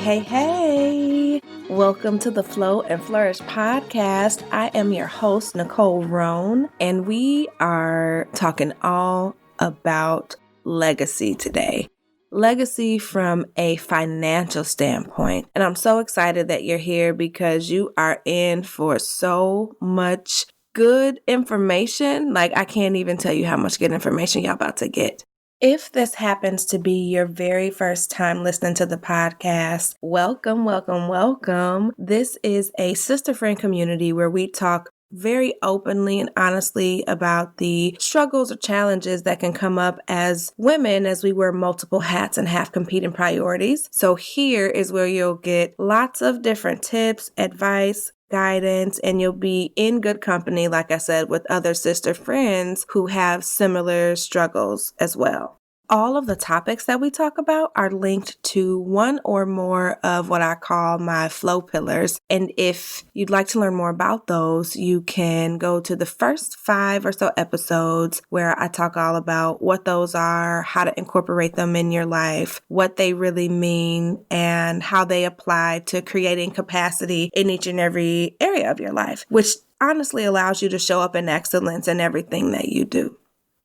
Hey. Welcome to the Flow and Flourish Podcast. I am your host, Nicole Roan, and we are talking all about legacy today. Legacy from a financial standpoint. And I'm so excited that you're here because you are in for so much good information. Like, I can't even tell you how much good information y'all about to get. If this happens to be your very first time listening to the podcast, welcome, welcome, welcome. This is a sister friend community where we talk very openly and honestly about the struggles or challenges that can come up as women as we wear multiple hats and have competing priorities. So here is where you'll get lots of different tips, advice, guidance, and you'll be in good company, like I said, with other sister friends who have similar struggles as well. All of the topics that we talk about are linked to one or more of what I call my flow pillars. And if you'd like to learn more about those, you can go to the first 5 or so episodes where I talk all about what those are, how to incorporate them in your life, what they really mean, and how they apply to creating capacity in each and every area of your life, which honestly allows you to show up in excellence in everything that you do.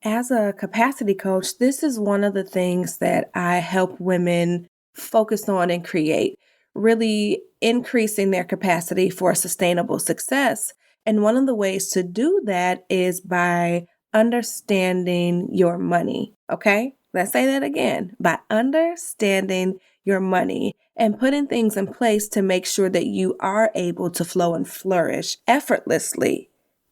As a capacity coach, this is one of the things that I help women focus on and create, really increasing their capacity for sustainable success. And one of the ways to do that is by understanding your money. Okay, let's say that again. By understanding your money and putting things in place to make sure that you are able to flow and flourish effortlessly.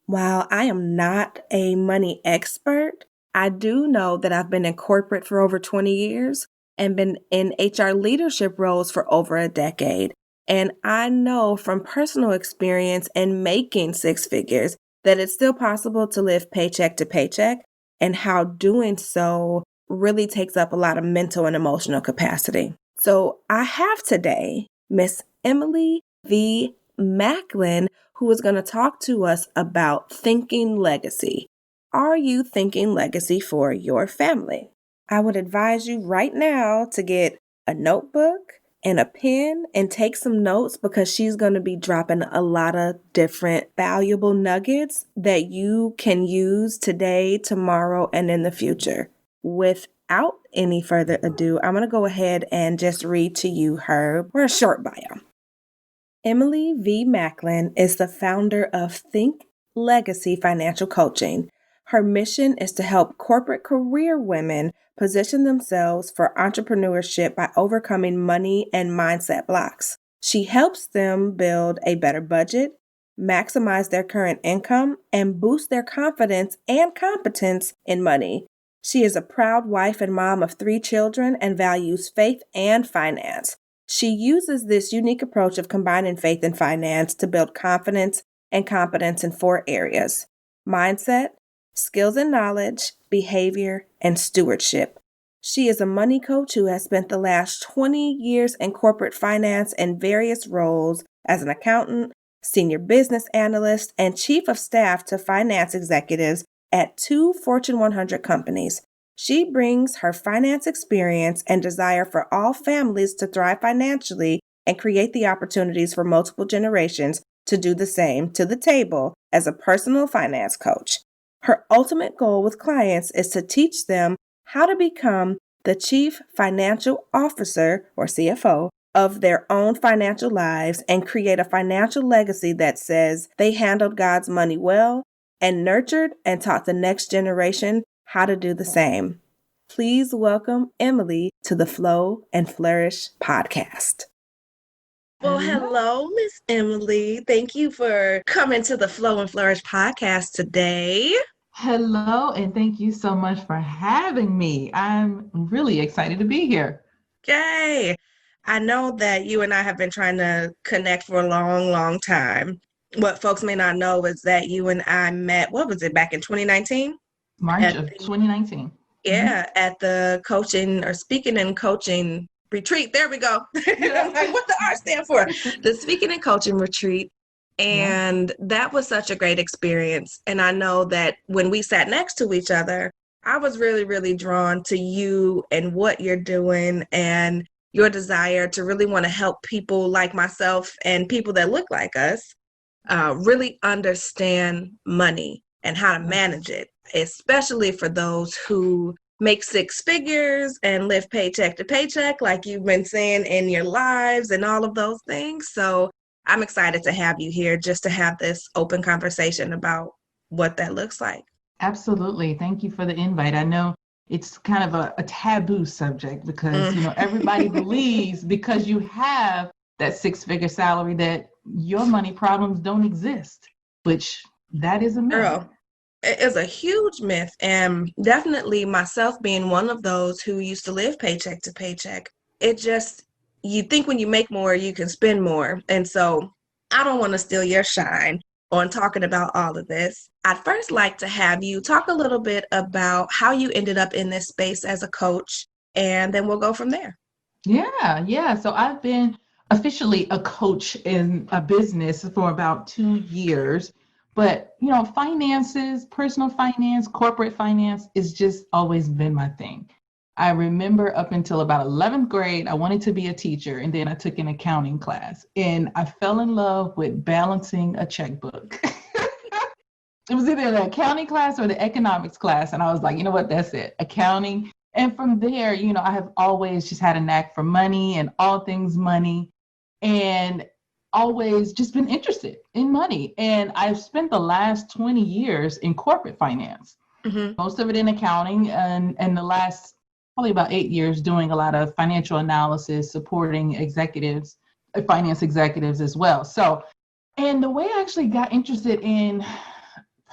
While I am not a money expert, I do know that I've been in corporate for over 20 years and been in HR leadership roles for over a decade. And I know from personal experience and making 6 figures that it's still possible to live paycheck to paycheck, and how doing so really takes up a lot of mental and emotional capacity. So I have today Miss Emily V. Maclin, who is going to talk to us about thinking legacy. Are you thinking legacy for your family? I would advise you right now to get a notebook and a pen and take some notes, because she's going to be dropping a lot of different valuable nuggets that you can use today, tomorrow, and in the future. Without any further ado, I'm going to go ahead and just read to you her short bio. Emily V. Maclin is the founder of Think Legacy Financial Coaching. Her mission is to help corporate career women position themselves for entrepreneurship by overcoming money and mindset blocks. She helps them build a better budget, maximize their current income, and boost their confidence and competence in money. She is a proud wife and mom of 3 children and values faith and finance. She uses this unique approach of combining faith and finance to build confidence and competence in 4 areas: mindset, skills and knowledge, behavior, and stewardship. She is a money coach who has spent the last 20 years in corporate finance in various roles as an accountant, senior business analyst, and chief of staff to finance executives at 2 Fortune 100 companies. She brings her finance experience and desire for all families to thrive financially and create the opportunities for multiple generations to do the same to the table as a personal finance coach. Her ultimate goal with clients is to teach them how to become the chief financial officer, or CFO, of their own financial lives and create a financial legacy that says they handled God's money well and nurtured and taught the next generation how to do the same. Please welcome Emily to the Flow and Flourish Podcast. Well, hello, Miss Emily. Thank you for coming to the Flow and Flourish Podcast today. Hello, and thank you so much for having me. I'm really excited to be here. Yay! I know that you and I have been trying to connect for a long, long time. What folks may not know is that you and I met, back in 2019? March of 2019. Yeah, at the coaching or speaking and coaching retreat. There we go. I'm like, what the R stand for? The speaking and coaching retreat. And that was such a great experience. And I know that when we sat next to each other, I was really, really drawn to you and what you're doing. And your desire to really want to help people like myself and people that look like us really understand money and how to manage it, especially for those who make six figures and live paycheck to paycheck, like you've been saying in your lives and all of those things. So I'm excited to have you here just to have this open conversation about what that looks like. Absolutely. Thank you for the invite. I know it's kind of a taboo subject because, everybody believes because you have that six-figure salary that your money problems don't exist, which that is a myth. Girl, it is a huge myth. And definitely myself being one of those who used to live paycheck to paycheck, you think when you make more, you can spend more. And so I don't want to steal your shine on talking about all of this. I'd first like to have you talk a little bit about how you ended up in this space as a coach, and then we'll go from there. Yeah. So I've been officially a coach in a business for about 2 years. But, finances, personal finance, corporate finance is just always been my thing. I remember up until about 11th grade, I wanted to be a teacher, and then I took an accounting class, and I fell in love with balancing a checkbook. It was either the accounting class or the economics class, and I was like, you know what, that's it, accounting. And from there, I have always just had a knack for money and all things money, and always just been interested in money. And I've spent the last 20 years in corporate finance, most of it in accounting, and the last probably about 8 years doing a lot of financial analysis, supporting executives, finance executives as well. So, and the way I actually got interested in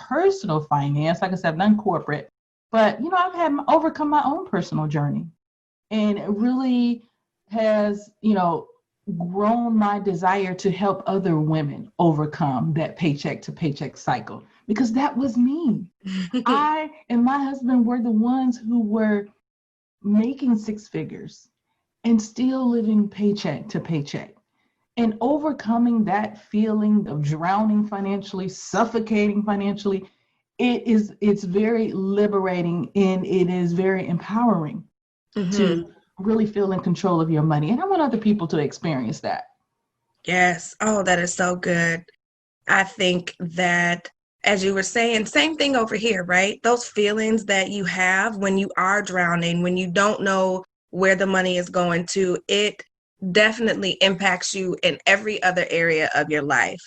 personal finance, like I said, I've done corporate, but I've had overcome my own personal journey, and it really has, grown my desire to help other women overcome that paycheck to paycheck cycle, because that was me. I and my husband were the ones who were making six figures and still living paycheck to paycheck, and overcoming that feeling of drowning financially, suffocating financially. It's very liberating, and it is very empowering to really feel in control of your money. And I want other people to experience that. Yes. Oh, that is so good. I think that, as you were saying, same thing over here, right? Those feelings that you have when you are drowning, when you don't know where the money is going to, it definitely impacts you in every other area of your life.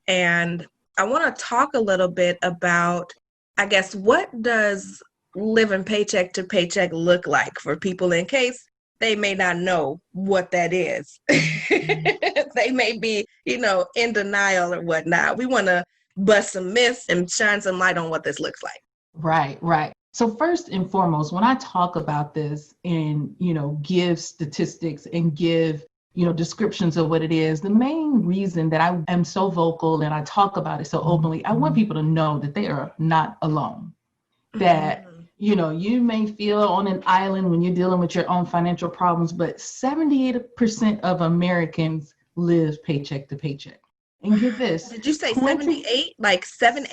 And I want to talk a little bit about, I guess, what does living paycheck to paycheck look like for people, in case they may not know what that is. They may be, in denial or whatnot. We want to bust some myths and shine some light on what this looks like. Right. So first and foremost, when I talk about this and, give statistics and give, descriptions of what it is, the main reason that I am so vocal and I talk about it so openly, I want people to know that they are not alone. That, you may feel on an island when you're dealing with your own financial problems, but 78% of Americans live paycheck to paycheck. And get this. Did you say 78? Like 7,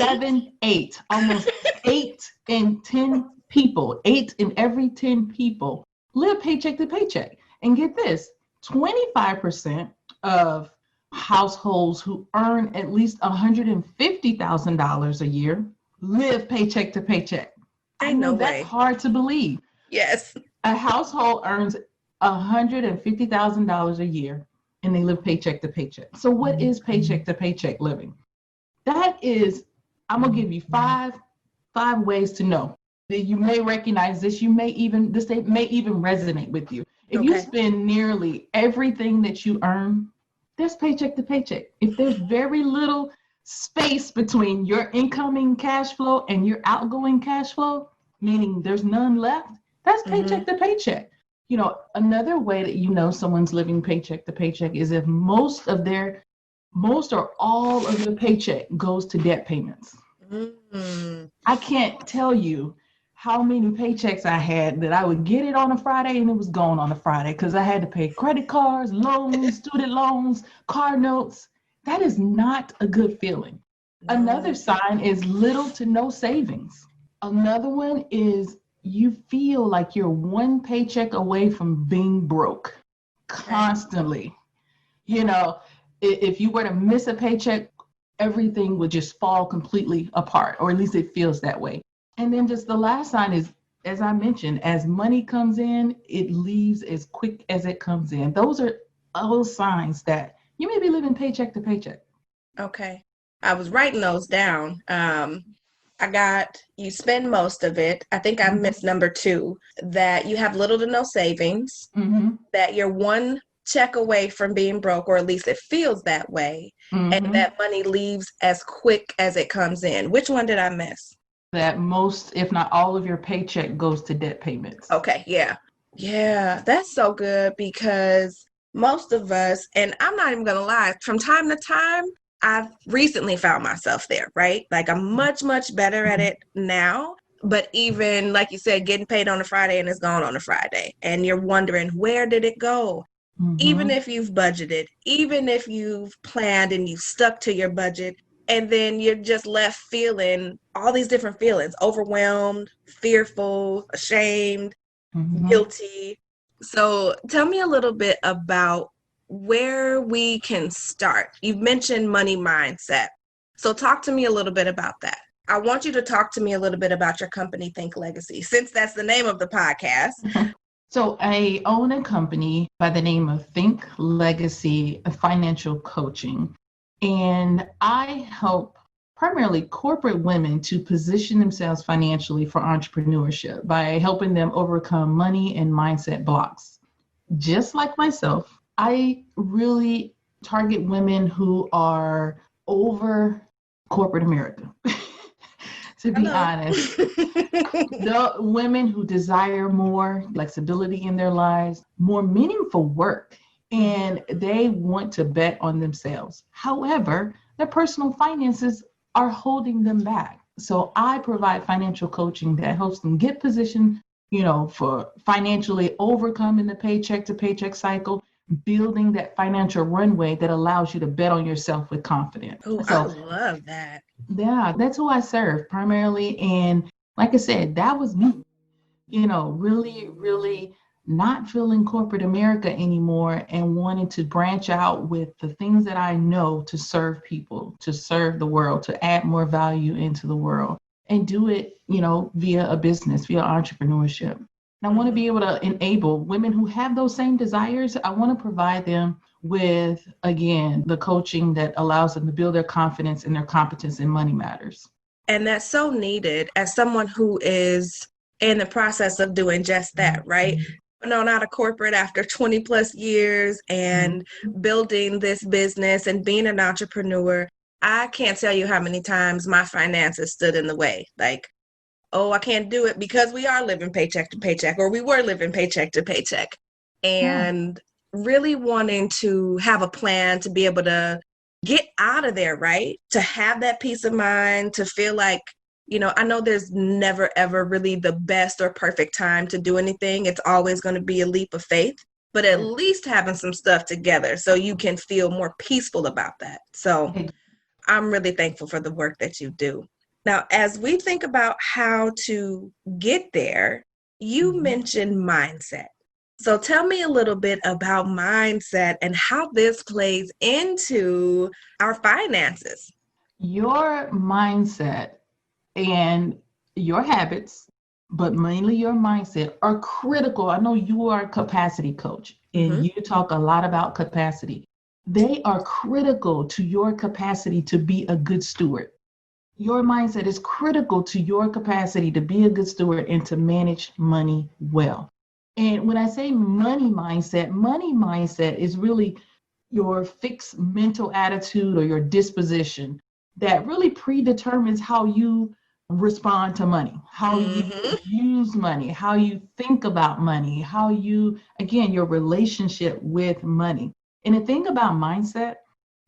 8? Almost 8 in 10 people, 8 in every 10 people live paycheck to paycheck. And get this, 25% of households who earn at least $150,000 a year live paycheck to paycheck. I know that's hard to believe. Yes. A household earns $150,000 a year and they live paycheck to paycheck. So what is paycheck to paycheck living? That is, I'm gonna give you five ways to know that you may recognize this. This may even resonate with you. If you spend nearly everything that you earn, that's paycheck to paycheck. If there's very little space between your incoming cash flow and your outgoing cash flow, meaning there's none left, that's paycheck to paycheck. Another way that someone's living paycheck to paycheck is if most or all of the paycheck goes to debt payments. I can't tell you how many paychecks I had that I would get it on a Friday and it was gone on a Friday because I had to pay credit cards, loans, student loans, car notes. That is not a good feeling. Another sign is little to no savings. Another one is you feel like you're one paycheck away from being broke. constantly. You know, if you were to miss a paycheck, everything would just fall completely apart, or at least it feels that way. And then just the last sign is, as I mentioned, as money comes in, it leaves as quick as it comes in. Those are all signs that you may be living paycheck to paycheck. Okay. I was writing those down. I got you spend most of it. I think I missed number 2, that you have little to no savings, that you're one check away from being broke, or at least it feels that way, and that money leaves as quick as it comes in. Which one did I miss? That most, if not all of your paycheck goes to debt payments. Okay, yeah. Yeah, that's so good, because most of us, and I'm not even gonna lie, from time to time, I've recently found myself there, right? Like I'm much, much better at it now. But even like you said, getting paid on a Friday and it's gone on a Friday, and you're wondering, where did it go? Even if you've budgeted, even if you've planned and you've stuck to your budget, and then you're just left feeling all these different feelings: overwhelmed, fearful, ashamed, guilty. So tell me a little bit about where we can start. You've mentioned money mindset. So talk to me a little bit about that. I want you to talk to me a little bit about your company, Think Legacy, since that's the name of the podcast. So I own a company by the name of Think Legacy Financial Coaching, and I help primarily corporate women to position themselves financially for entrepreneurship by helping them overcome money and mindset blocks. Just like myself, I really target women who are over corporate America. To be honest, the women who desire more flexibility in their lives, more meaningful work, and they want to bet on themselves. However, their personal finances are holding them back. So I provide financial coaching that helps them get positioned, for financially overcoming the paycheck to paycheck cycle, building that financial runway that allows you to bet on yourself with confidence. Oh, I love that. Yeah, that's who I serve primarily. And like I said, that was me, really, really not feeling corporate America anymore and wanting to branch out with the things that I know to serve people, to serve the world, to add more value into the world, and do it, via a business, via entrepreneurship. And I want to be able to enable women who have those same desires. I want to provide them with, again, the coaching that allows them to build their confidence and their competence in money matters. And that's so needed as someone who is in the process of doing just that, right? No, not a corporate after 20 plus years and building this business and being an entrepreneur. I can't tell you how many times my finances stood in the way. Like, oh, I can't do it because we are living paycheck to paycheck, or we were living paycheck to paycheck. And really wanting to have a plan to be able to get out of there, right? To have that peace of mind, to feel like, I know there's never, ever really the best or perfect time to do anything. It's always going to be a leap of faith, but at least having some stuff together so you can feel more peaceful about that. So I'm really thankful for the work that you do. Now, as we think about how to get there, you mentioned mindset. So tell me a little bit about mindset and how this plays into our finances. Your mindset and your habits, but mainly your mindset, are critical. I know you are a capacity coach and you talk a lot about capacity. They are critical to your capacity to be a good steward. Your mindset is critical to your capacity to be a good steward and to manage money well. And when I say money mindset is really your fixed mental attitude or your disposition that really predetermines how you respond to money, how you use money, how you think about money, how you, again, your relationship with money. And the thing about mindset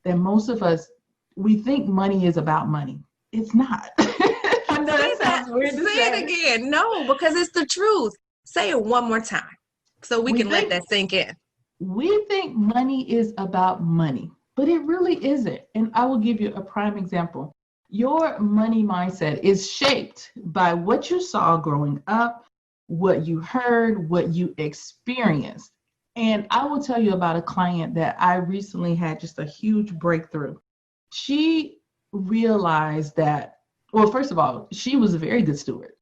that most of us, we think money is about money. It's not. I know that sounds weird to say. Say it again. No, because it's the truth. Say it one more time so we can let that sink in. We think money is about money, but it really isn't. And I will give you a prime example. Your money mindset is shaped by what you saw growing up, what you heard, what you experienced. And I will tell you about a client that I recently had just a huge breakthrough. She realized that, well, first of all, she was a very good steward.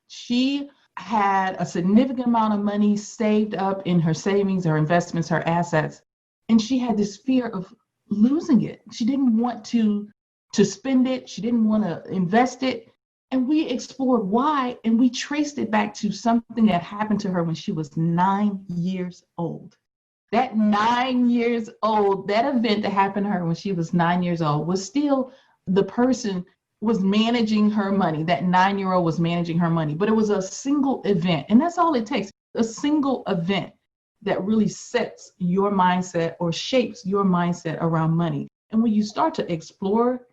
She had a significant amount of money saved up in her savings, her investments, her assets, and she had this fear of losing it. She didn't want to spend it. She didn't want to invest it. And we explored why, and we traced it back to something that happened to her when she was 9 years old. That 9 years old, that event that happened to her when she was 9 years old was still the person was managing her money. That 9-year-old was managing her money, but it was a single event. And that's all it takes. A single event that really sets your mindset or shapes your mindset around money. And when you start to explore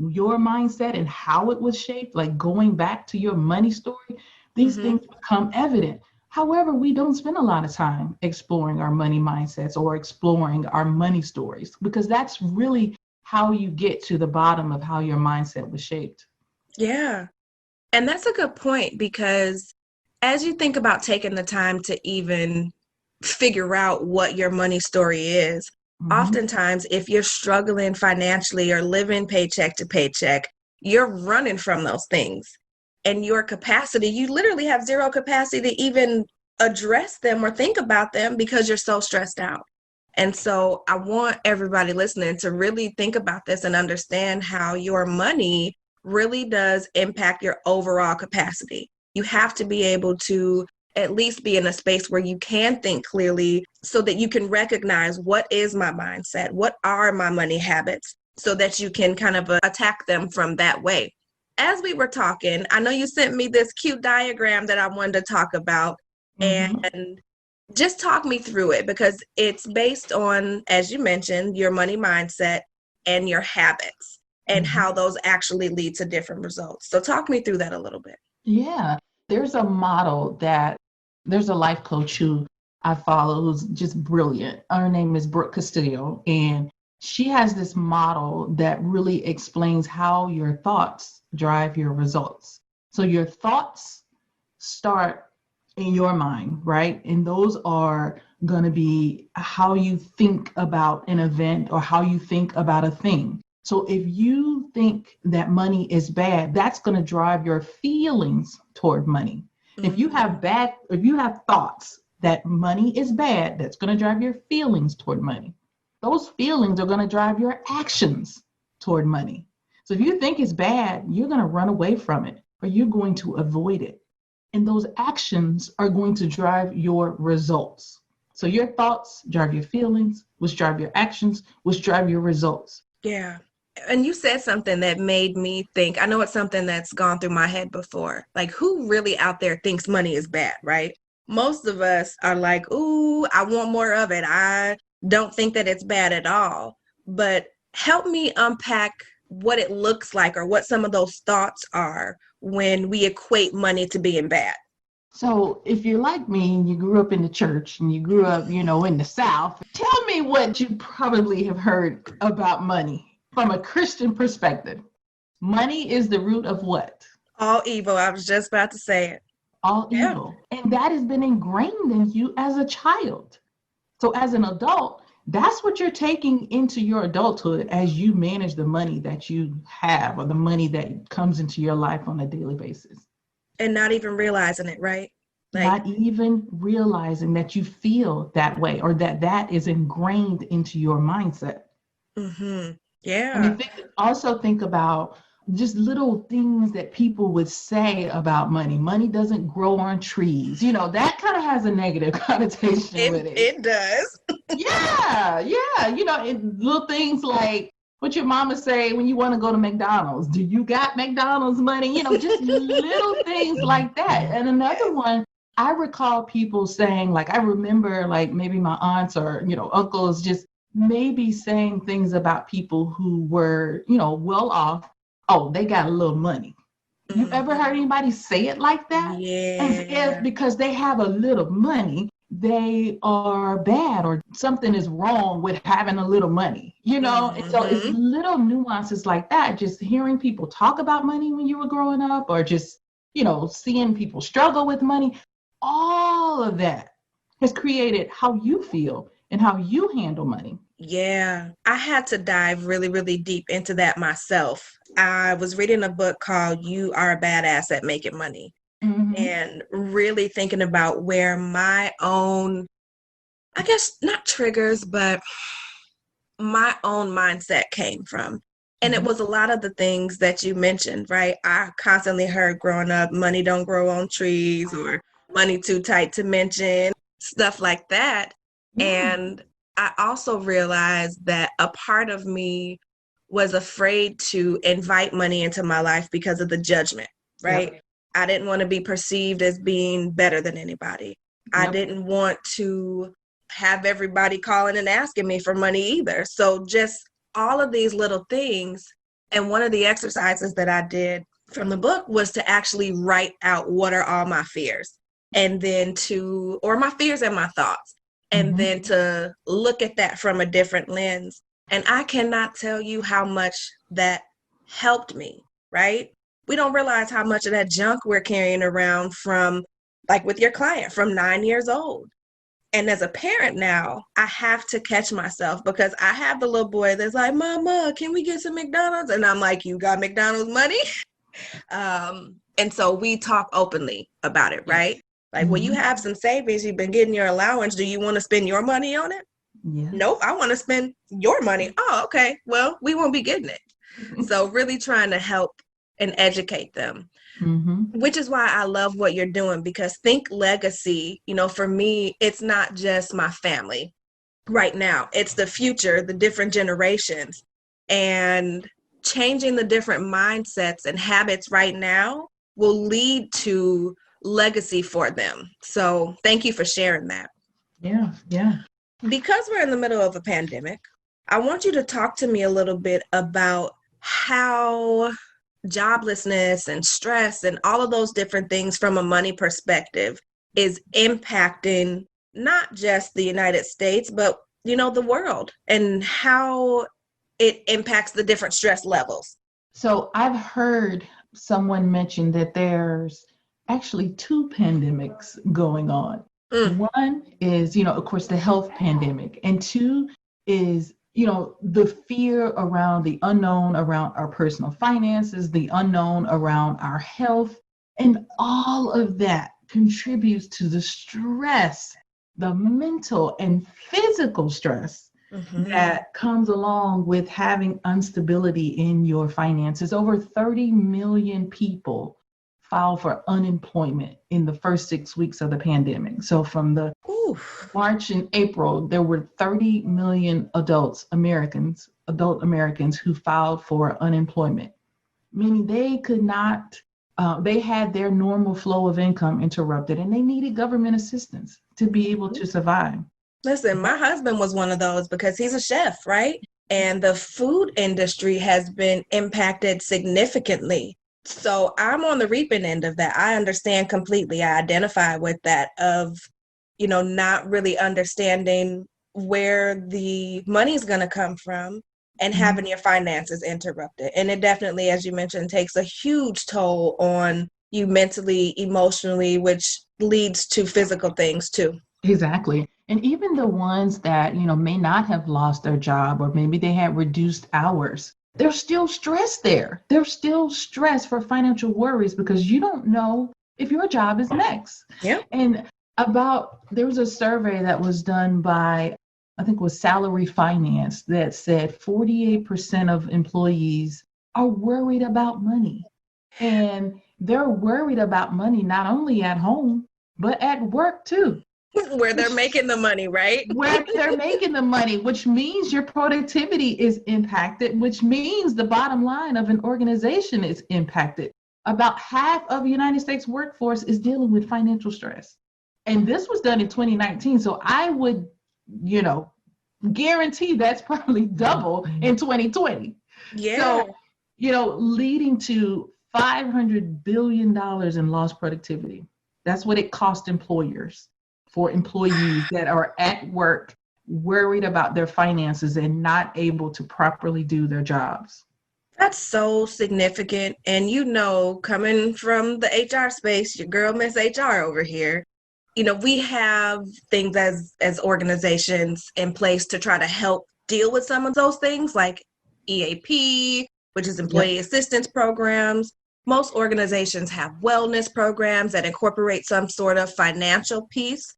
your mindset and how it was shaped, like going back to your money story, these things become evident. However, we don't spend a lot of time exploring our money mindsets or exploring our money stories, because that's really how you get to the bottom of how your mindset was shaped. Yeah. And that's a good point, because as you think about taking the time to even figure out what your money story is, oftentimes if you're struggling financially or living paycheck to paycheck, you're running from those things. And your capacity, you literally have zero capacity to even address them or think about them because you're so stressed out. And so I want everybody listening to really think about this and understand how your money really does impact your overall capacity. You have to be able to at least be in a space where you can think clearly so that you can recognize, what is my mindset? What are my money habits? So that you can kind of attack them from that way. As we were talking, I know you sent me this cute diagram that I wanted to talk about. And just talk me through it, because it's based on, as you mentioned, your money mindset and your habits and how those actually lead to different results. So talk me through that a little bit. Yeah, there's a model that there's a life coach who I follow who's just brilliant. Her name is Brooke Castillo, and she has this model that really explains how your thoughts drive your results. So your thoughts start in your mind, right? And those are going to be how you think about an event or how you think about a thing. So if you think that money is bad, that's going to drive your feelings toward money. If you have thoughts that money is bad, that's going to drive your feelings toward money. Those feelings are going to drive your actions toward money. So if you think it's bad, you're going to run away from it, or you're going to avoid it. And those actions are going to drive your results. So your thoughts drive your feelings, which drive your actions, which drive your results. Yeah. And you said something that made me think, I know it's something that's gone through my head before. Like, who really out there thinks money is bad, right? Most of us are like, ooh, I want more of it. I don't think that it's bad at all. But help me unpack what it looks like, or what some of those thoughts are when we equate money to being bad. So if you're like me and you grew up in the church and you grew up, in the South, tell me what you probably have heard about money from a Christian perspective. Money is the root of what? All evil. I was just about to say it. All evil. And that has been ingrained in you as a child. So as an adult, that's what you're taking into your adulthood as you manage the money that you have, or the money that comes into your life on a daily basis. And not even realizing it, right? Not even realizing that you feel that way, or that is ingrained into your mindset. Yeah. Also think about just little things that people would say about money. Money doesn't grow on trees. That kind of has a negative connotation with it. It does. Yeah. Little things like what your mama say when you want to go to McDonald's. Do you got McDonald's money? Just little things like that. And another one, I recall people saying, like, I remember like maybe my aunts or, uncles just maybe saying things about people who were, well off. Oh, they got a little money. You ever heard anybody say it like that? Yeah. As if because they have a little money, they are bad or something is wrong with having a little money, And so it's little nuances like that. Just hearing people talk about money when you were growing up, or just, seeing people struggle with money, all of that has created how you feel and how you handle money. Yeah, I had to dive really, really deep into that myself. I was reading a book called You Are a Badass at Making Money, and really thinking about where my own, I guess not triggers, but my own mindset came from. And it was a lot of the things that you mentioned, right? I constantly heard growing up, money don't grow on trees, or money too tight to mention, stuff like that. And I also realized that a part of me was afraid to invite money into my life because of the judgment, right? I didn't want to be perceived as being better than anybody. I didn't want to have everybody calling and asking me for money either. So just all of these little things. And one of the exercises that I did from the book was to actually write out what are all my fears, and then or my fears and my thoughts, and then to look at that from a different lens. And I cannot tell you how much that helped me, right? We don't realize how much of that junk we're carrying around from, like with your client, from 9 years old. And as a parent now, I have to catch myself, because I have the little boy that's like, Mama, can we get some McDonald's? And I'm like, you got McDonald's money? And so we talk openly about it, right? Like, well, you have some savings, you've been getting your allowance. Do you want to spend your money on it? Nope, I want to spend your money. Oh, okay. Well, we won't be getting it. So really trying to help and educate them. Which is why I love what you're doing, because think legacy, for me, it's not just my family right now. It's the future, the different generations, and changing the different mindsets and habits right now will lead to legacy for them. So thank you for sharing that. Yeah. Because we're in the middle of a pandemic, I want you to talk to me a little bit about how joblessness and stress and all of those different things from a money perspective is impacting not just the United States, but, the world, and how it impacts the different stress levels. So I've heard someone mention that there's actually two pandemics going on. One is, of course, the health pandemic, and two is the fear around the unknown, around our personal finances, the unknown around our health, and all of that contributes to the stress, the mental and physical stress that comes along with having instability in your finances. Over 30 million people filed for unemployment in the first 6 weeks of the pandemic. So from the March and April, there were 30 million adult Americans who filed for unemployment, meaning they could not, they had their normal flow of income interrupted, and they needed government assistance to be able to survive. Listen, my husband was one of those because he's a chef, right? And the food industry has been impacted significantly. So I'm on the reaping end of that. I understand completely. I identify with that of, not really understanding where the money's going to come from and having your finances interrupted. And it definitely, as you mentioned, takes a huge toll on you mentally, emotionally, which leads to physical things too. Exactly. And even the ones that, may not have lost their job, or maybe they had reduced hours, there's still stress there. There's still stress for financial worries, because you don't know if your job is next. Yeah. And there was a survey that was done by, I think it was Salary Finance, that said 48% of employees are worried about money. And they're worried about money not only at home, but at work too. Where they're making the money, right? Where they're making the money, which means your productivity is impacted, which means the bottom line of an organization is impacted. About half of the United States workforce is dealing with financial stress. And this was done in 2019. So I would, guarantee that's probably double in 2020. Yeah. So, leading to $500 billion in lost productivity. That's what it cost employers, for employees that are at work worried about their finances and not able to properly do their jobs. That's so significant. And coming from the HR space, your girl Miss HR over here, We have things as organizations in place to try to help deal with some of those things, like EAP, which is employee assistance programs. Most organizations have wellness programs that incorporate some sort of financial piece.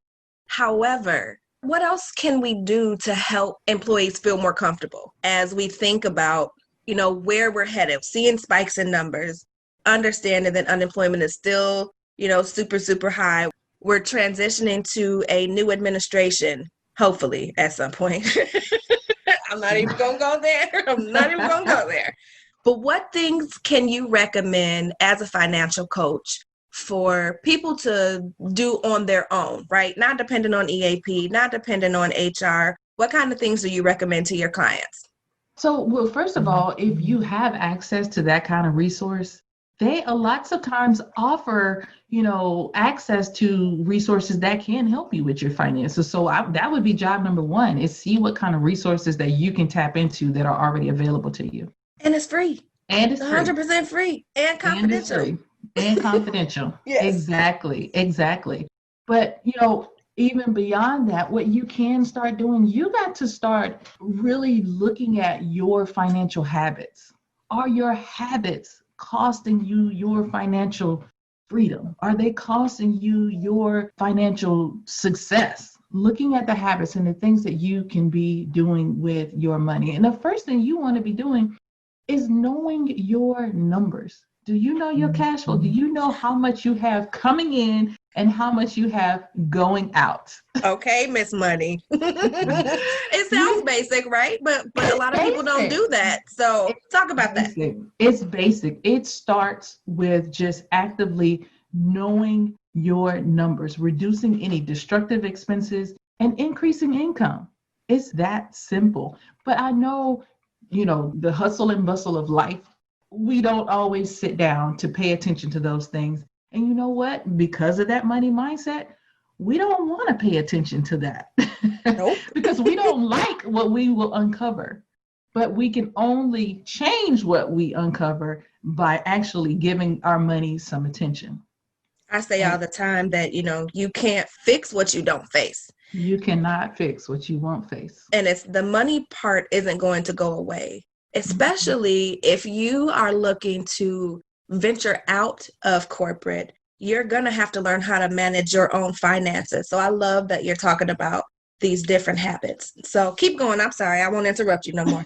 However, what else can we do to help employees feel more comfortable as we think about, where we're headed, seeing spikes in numbers, understanding that unemployment is still, super, super high. We're transitioning to a new administration, hopefully at some point. I'm not even going to go there. But what things can you recommend as a financial coach for people to do on their own, right? Not dependent on EAP, not dependent on HR. What kind of things do you recommend to your clients? So, well, first of all, if you have access to that kind of resource, they lots of times offer, access to resources that can help you with your finances. So that would be job number one, is see what kind of resources that you can tap into that are already available to you. And it's free. And it's 100% free and confidential. And confidential. Yes. Exactly. But, even beyond that, what you can start doing, you got to start really looking at your financial habits. Are your habits costing you your financial freedom? Are they costing you your financial success? Looking at the habits and the things that you can be doing with your money. And the first thing you want to be doing is knowing your numbers. Do you know your cash flow? Do you know how much you have coming in and how much you have going out? Okay, Miss Money. It sounds basic, right? But a lot of people don't do that. So talk about that. It's basic. It starts with just actively knowing your numbers, reducing any destructive expenses, and increasing income. It's that simple. But I know, the hustle and bustle of life, we don't always sit down to pay attention to those things. And you know what? Because of that money mindset, we don't want to pay attention to that. Nope. Because we don't like what we will uncover. But we can only change what we uncover by actually giving our money some attention. I say all the time that, you can't fix what you don't face. You cannot fix what you won't face. And it's the money part isn't going to go away, especially if you are looking to venture out of corporate. You're going to have to learn how to manage your own finances. So I love that you're talking about these different habits. So keep going. I'm sorry. I won't interrupt you no more.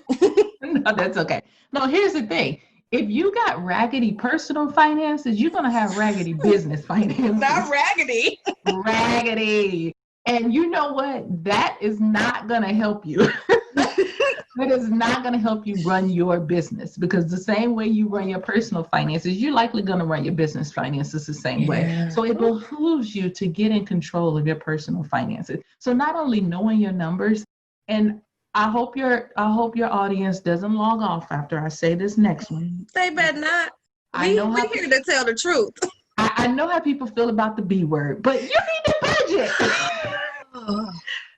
No, that's okay. No, here's the thing. If you got raggedy personal finances, you're going to have raggedy business finances. Not raggedy. Raggedy. And you know what? That is not going to help you. That is not going to help you run your business, because the same way you run your personal finances, you're likely going to run your business finances the same way. So it behooves you to get in control of your personal finances. So not only knowing your numbers, and I hope your audience doesn't log off after I say this next one. They better not. We're here to tell the truth. I know how people feel about the B word, but you need to budget.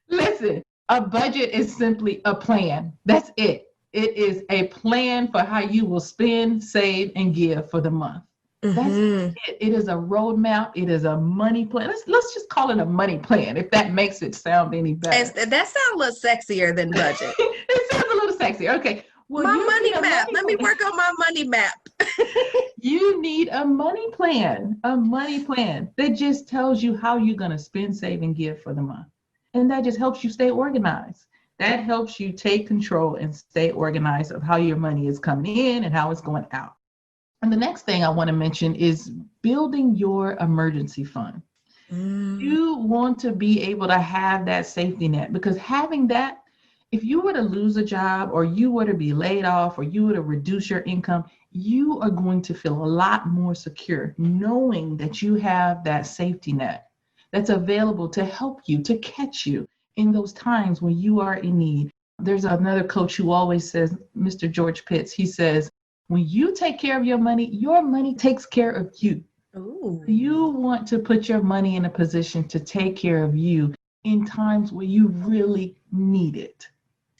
Listen, a budget is simply a plan. That's it. It is a plan for how you will spend, save, and give for the month. That's it. It is a roadmap. It is a money plan. Let's just call it a money plan, if that makes it sound any better. That sounds a little sexier than budget. It sounds a little sexier. Okay. Well, my money map. Let me work on my money map. You need a money plan that just tells you how you're going to spend, save, and give for the month. And that just helps you stay organized. That helps you take control and stay organized of how your money is coming in and how it's going out. And the next thing I want to mention is building your emergency fund. You want to be able to have that safety net, because having that, if you were to lose a job, or you were to be laid off, or you were to reduce your income, you are going to feel a lot more secure knowing that you have that safety net that's available to help you, to catch you in those times when you are in need. There's another coach who always says, Mr. George Pitts, he says, when you take care of your money takes care of you. Ooh. You want to put your money in a position to take care of you in times where you really need it.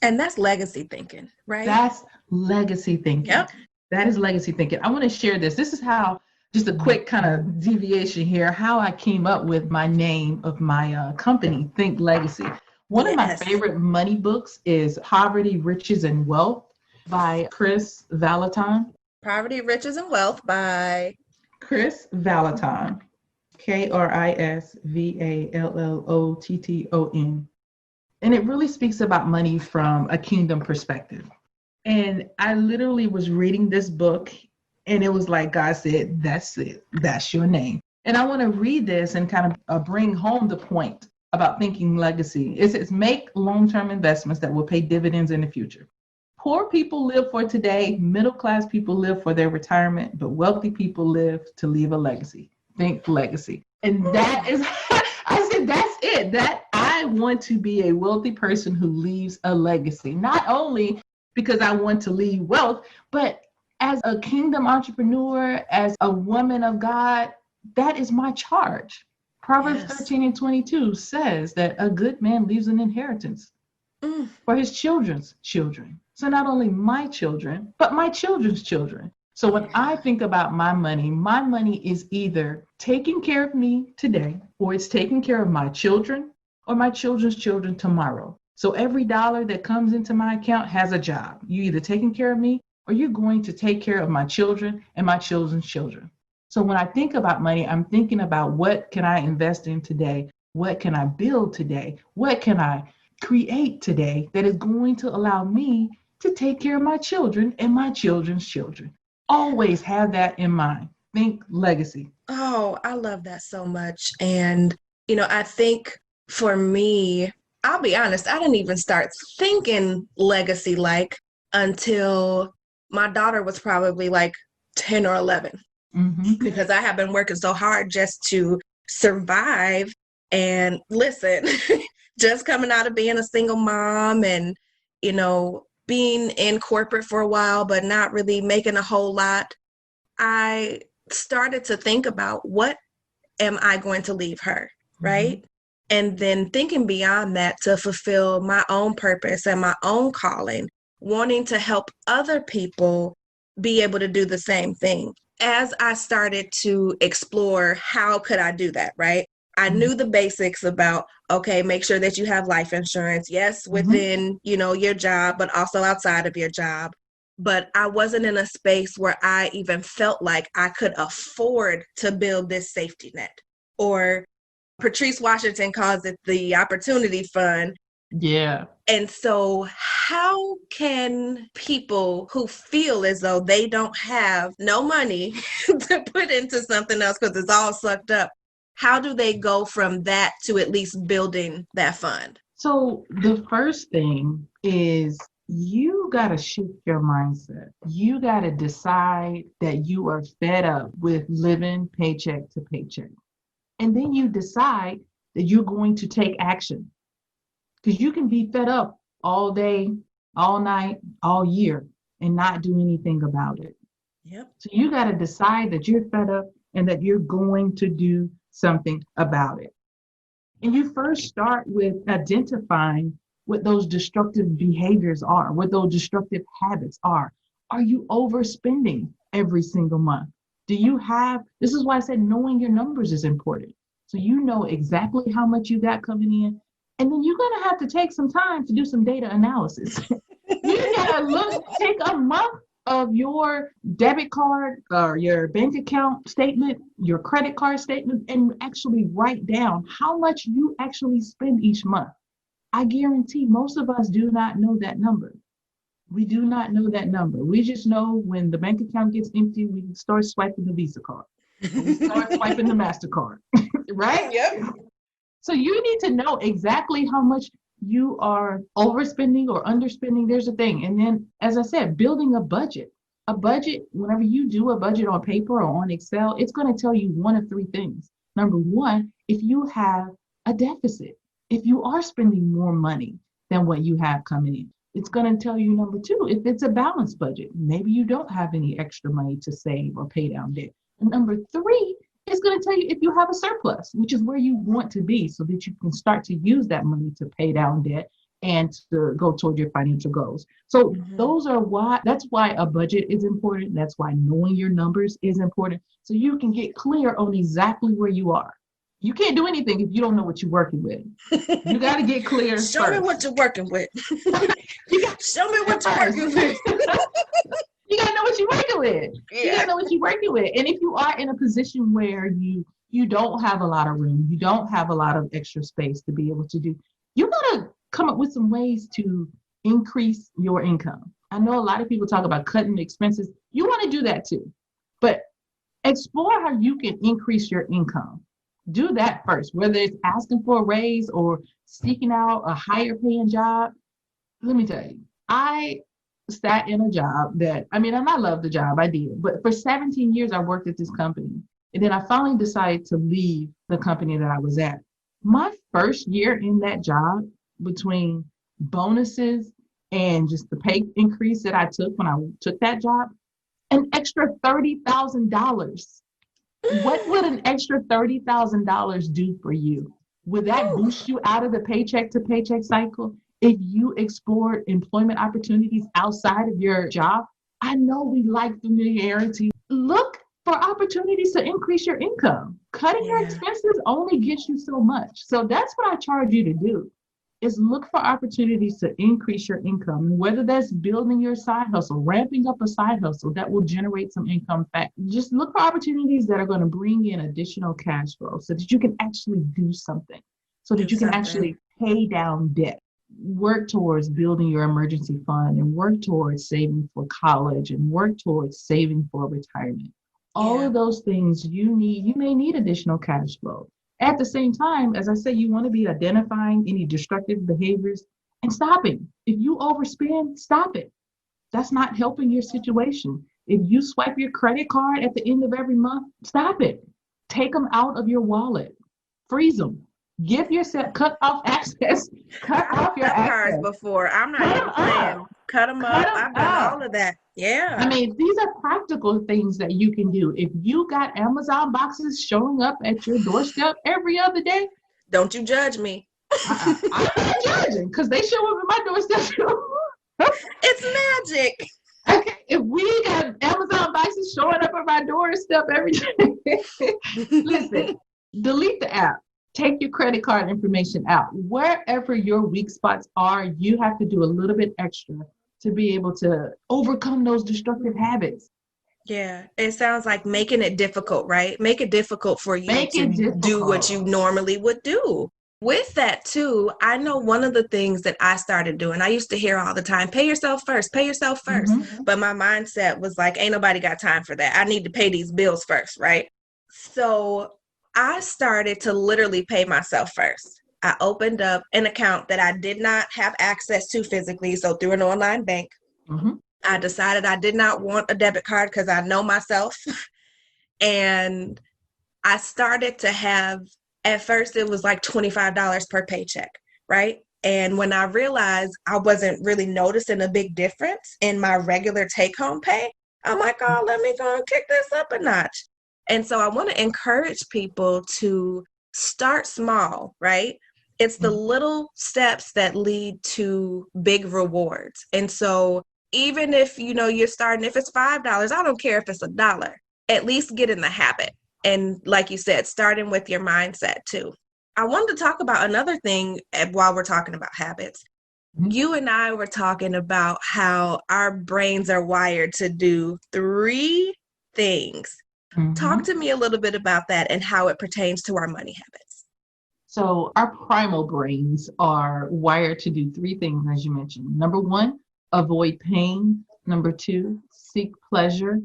And that's legacy thinking, right? That's legacy thinking. Yep. That is legacy thinking. I want to share this. This is how Just a quick kind of deviation here, how I came up with my name of my company, Think Legacy. One of my favorite money books is Poverty, Riches, and Wealth by Chris Valentine. Poverty, Riches, and Wealth by Chris Valentine. KrisVallotton. And it really speaks about money from a kingdom perspective. And I literally was reading this book, and it was like God said, that's it. That's your name. And I want to read this and kind of bring home the point about thinking legacy. It says, make long-term investments that will pay dividends in the future. Poor people live for today. Middle-class people live for their retirement, but wealthy people live to leave a legacy. Think legacy. And that is, I said, that's it. That I want to be a wealthy person who leaves a legacy, not only because I want to leave wealth, but as a kingdom entrepreneur, as a woman of God, that is my charge. Proverbs 13:22 says that a good man leaves an inheritance for his children's children. So not only my children, but my children's children. So when I think about my money is either taking care of me today, or it's taking care of my children or my children's children tomorrow. So every dollar that comes into my account has a job. You either taking care of me, or you're going to take care of my children and my children's children. So when I think about money, I'm thinking about what can I invest in today? What can I build today? What can I create today that is going to allow me to take care of my children and my children's children? Always have that in mind. Think legacy. Oh, I love that so much. And, I think for me, I'll be honest, I didn't even start thinking legacy until my daughter was probably 10 or 11. Because I have been working so hard just to survive. And listen, just coming out of being a single mom and, being in corporate for a while, but not really making a whole lot, I started to think about what am I going to leave her, right? And then thinking beyond that to fulfill my own purpose and my own calling, wanting to help other people be able to do the same thing. As I started to explore how could I do that, right? I knew the basics about, okay, make sure that you have life insurance. Yes, within, your job, but also outside of your job. But I wasn't in a space where I even felt like I could afford to build this safety net. Or Patrice Washington calls it the opportunity fund. Yeah. And so how can people who feel as though they don't have no money to put into something else because it's all sucked up, how do they go from that to at least building that fund? So the first thing is you got to shift your mindset. You got to decide that you are fed up with living paycheck to paycheck. And then you decide that you're going to take action. Because you can be fed up all day, all night, all year, and not do anything about it. Yep. So you got to decide that you're fed up and that you're going to do something about it. And you first start with identifying what those destructive behaviors are, what those destructive habits are. Are you overspending every single month? Do you have, this is why I said knowing your numbers is important. So you know exactly how much you got coming in. And then you're going to have to take some time to do some data analysis. You got to take a month of your debit card or your bank account statement, your credit card statement, and actually write down how much you actually spend each month. I guarantee most of us do not know that number. We do not know that number. We just know when the bank account gets empty, we start swiping the Visa card. We start swiping the MasterCard, right? Yep. So you need to know exactly how much you are overspending or underspending. There's a thing. And then, as I said, building a budget. A budget, whenever you do a budget on paper or on Excel, it's going to tell you one of three things. Number one, if you have a deficit, if you are spending more money than what you have coming in. It's going to tell you, number two, if it's a balanced budget, maybe you don't have any extra money to save or pay down debt. And number three, it's going to tell you if you have a surplus, which is where you want to be so that you can start to use that money to pay down debt and to go toward your financial goals. So that's why a budget is important. That's why knowing your numbers is important. So you can get clear on exactly where you are. You can't do anything if you don't know what you're working with. You got to get clear. Show me what you're working with. Show me what you're working with. You got to know what you're working with. Yeah. You got to know what you're working with. And if you are in a position where you don't have a lot of room, you don't have a lot of extra space to be able to do, you got to come up with some ways to increase your income. I know a lot of people talk about cutting expenses. You want to do that too, but explore how you can increase your income. Do that first, whether it's asking for a raise or seeking out a higher paying job. Let me tell you, I sat in a job and I love the job, I did, but for 17 years I worked at this company. And then I finally decided to leave the company that I was at. My first year in that job, between bonuses and just the pay increase that I took when I took that job, an extra $30,000. What would an extra $30,000 do for you? Would that boost you out of the paycheck to paycheck cycle if you explored employment opportunities outside of your job? I know we like familiarity. Look for opportunities to increase your income. Cutting your expenses only gets you so much. So that's what I charge you to do, is look for opportunities to increase your income. And whether that's building your side hustle, ramping up a side hustle that will generate some income back. Just look for opportunities that are going to bring in additional cash flow so that you can actually do something, so that you can actually pay down debt. Work towards building your emergency fund and work towards saving for college and work towards saving for retirement. All of those things you may need additional cash flow. At the same time, as I say, you want to be identifying any destructive behaviors and stopping. If you overspend, stop it. That's not helping your situation. If you swipe your credit card at the end of every month, stop it. Take them out of your wallet. Freeze them. Give yourself, cut off access. Cut off your access. Cards before. I'm not even playing. Cut them up. I've done all of that. Yeah. I mean, these are practical things that you can do. If you got Amazon boxes showing up at your doorstep every other day, don't you judge me. I'm not judging, because they show up at my doorstep too. It's magic. Okay, if we got Amazon boxes showing up at my doorstep every day, listen, delete the app. Take your credit card information out. Wherever your weak spots are, you have to do a little bit extra to be able to overcome those destructive habits. Yeah, it sounds like making it difficult, right? Make it difficult for you to do what you normally would do. With that too, I know one of the things that I started doing, I used to hear all the time, pay yourself first, pay yourself first. Mm-hmm. But my mindset was like, ain't nobody got time for that. I need to pay these bills first, right? So I started to literally pay myself first. I opened up an account that I did not have access to physically, so through an online bank. Mm-hmm. I decided I did not want a debit card because I know myself. And I started to have, at first it was like $25 per paycheck, right? And when I realized I wasn't really noticing a big difference in my regular take-home pay, I'm like, oh, let me go and kick this up a notch. And so I want to encourage people to start small, right? It's the little steps that lead to big rewards. And so even if, you're starting, if it's $5, I don't care if it's $1, at least get in the habit. And like you said, starting with your mindset too. I wanted to talk about another thing while we're talking about habits. You and I were talking about how our brains are wired to do 3 things. Mm-hmm. Talk to me a little bit about that and how it pertains to our money habits. So our primal brains are wired to do 3 things, as you mentioned. Number 1, avoid pain. Number 2, seek pleasure.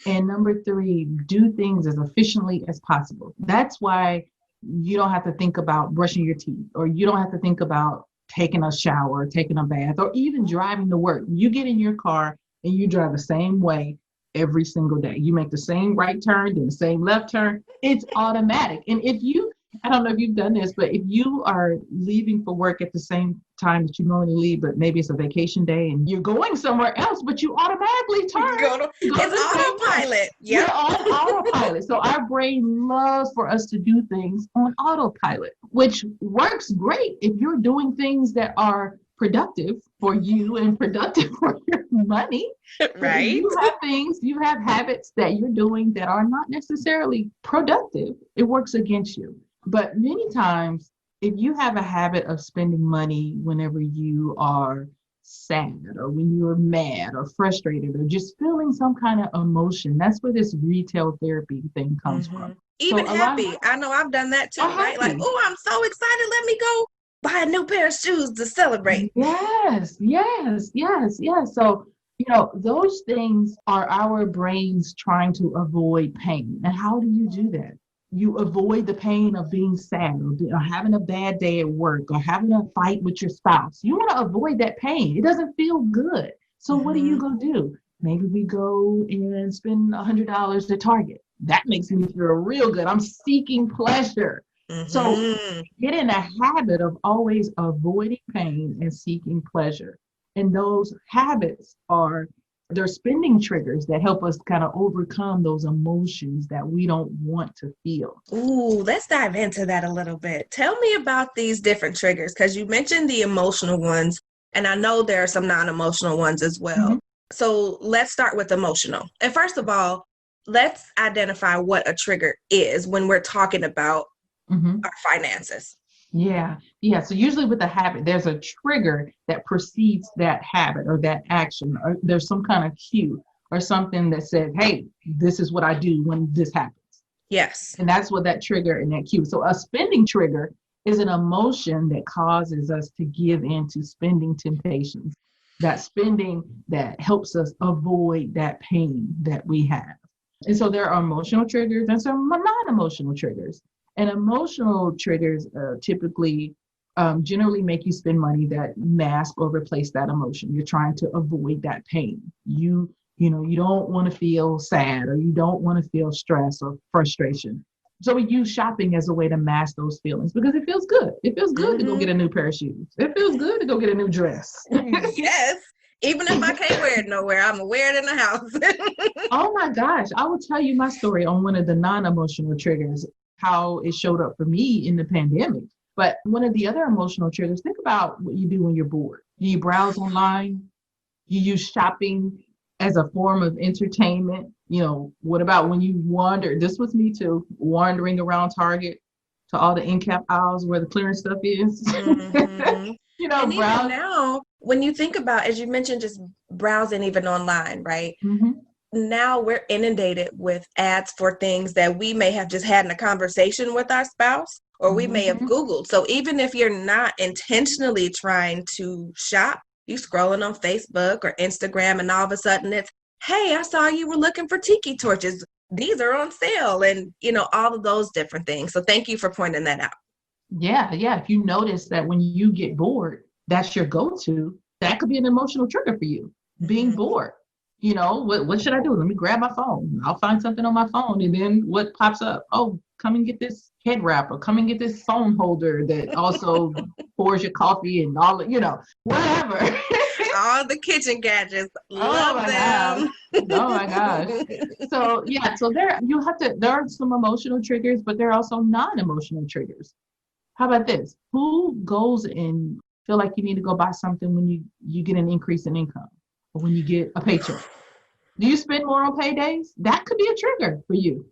And number 3, do things as efficiently as possible. That's why you don't have to think about brushing your teeth, or you don't have to think about taking a shower, taking a bath, or even driving to work. You get in your car and you drive the same way every single day. You make the same right turn, then the same left turn. It's automatic. And I don't know if you've done this, but if you are leaving for work at the same time that you normally leave, but maybe it's a vacation day and you're going somewhere else, but you automatically turn. It's autopilot. Yeah, on autopilot. So our brain loves for us to do things on autopilot, which works great if you're doing things that are productive for you and productive for your money. Right. You have habits that you're doing that are not necessarily productive. It works against you. But many times, if you have a habit of spending money whenever you are sad or when you're mad or frustrated or just feeling some kind of emotion, that's where this retail therapy thing comes from. Even so happy. I know I've done that too, right? Like, oh, I'm so excited. Let me go buy a new pair of shoes to celebrate. Yes. So, those things are our brains trying to avoid pain. And how do you do that? You avoid the pain of being sad or having a bad day at work or having a fight with your spouse. You want to avoid that pain. It doesn't feel good. So what do you go do? Maybe we go and spend $100 at Target. That makes me feel real good. I'm seeking pleasure. So get in a habit of always avoiding pain and seeking pleasure. And those habits they're spending triggers that help us kind of overcome those emotions that we don't want to feel. Ooh, let's dive into that a little bit. Tell me about these different triggers, because you mentioned the emotional ones, and I know there are some non-emotional ones as well. So let's start with emotional. And first of all, let's identify what a trigger is when we're talking about our finances. Yeah. So usually with a habit, there's a trigger that precedes that habit or that action, or there's some kind of cue or something that says, hey, this is what I do when this happens. Yes. And that's what that trigger and that cue. So a spending trigger is an emotion that causes us to give in to spending temptations, that spending that helps us avoid that pain that we have. And so there are emotional triggers and some non-emotional triggers. And emotional triggers typically generally make you spend money that mask or replace that emotion. You're trying to avoid that pain. You don't want to feel sad, or you don't want to feel stress or frustration. So we use shopping as a way to mask those feelings because it feels good. It feels good to go get a new pair of shoes. It feels good to go get a new dress. Yes. Even if I can't wear it nowhere, I'm gonna wear it in the house. Oh my gosh. I will tell you my story on one of the non-emotional triggers, how it showed up for me in the pandemic. But one of the other emotional triggers, think about what you do when you're bored. You browse online, you use shopping as a form of entertainment. What about when you wander? This was me too, wandering around Target to all the end cap aisles where the clearance stuff is. And even now, when you think about, as you mentioned, just browsing even online, right? Now we're inundated with ads for things that we may have just had in a conversation with our spouse, or we may have Googled. So even if you're not intentionally trying to shop, you scrolling on Facebook or Instagram, and all of a sudden it's, hey, I saw you were looking for tiki torches. These are on sale, and all of those different things. So thank you for pointing that out. Yeah. If you notice that when you get bored, that's your go-to, that could be an emotional trigger for you, being bored. What should I do? Let me grab my phone. I'll find something on my phone. And then what pops up? Oh, come and get this head wrap, or come and get this phone holder that also pours your coffee and all, whatever. All the kitchen gadgets. Love them. Oh my gosh. So there are some emotional triggers, but there are also non-emotional triggers. How about this? Who goes and feel like you need to go buy something when you get an increase in income? Or when you get a paycheck? Do you spend more on paydays? That could be a trigger for you.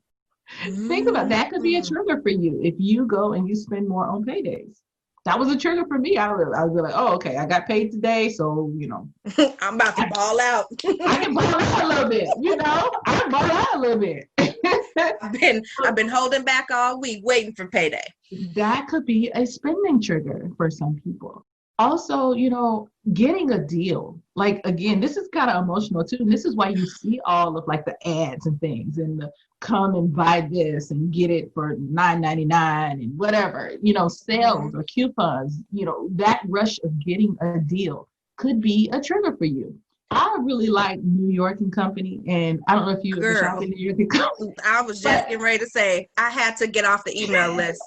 Think about that. Could be a trigger for you if you go and you spend more on paydays. That was a trigger for me. I was like, oh, okay, I got paid today, so I'm about to ball out. I can ball out a little bit. I can ball out a little bit. I've been holding back all week, waiting for payday. That could be a spending trigger for some people. Also, getting a deal. Like, again, this is kind of emotional too. And this is why you see all of like the ads and things and the come and buy this and get it for $9.99 and whatever, sales or coupons, that rush of getting a deal could be a trigger for you. I really like New York and Company, and I don't know if you ever shop in New York and Company. I was just getting ready to say, I had to get off the email list.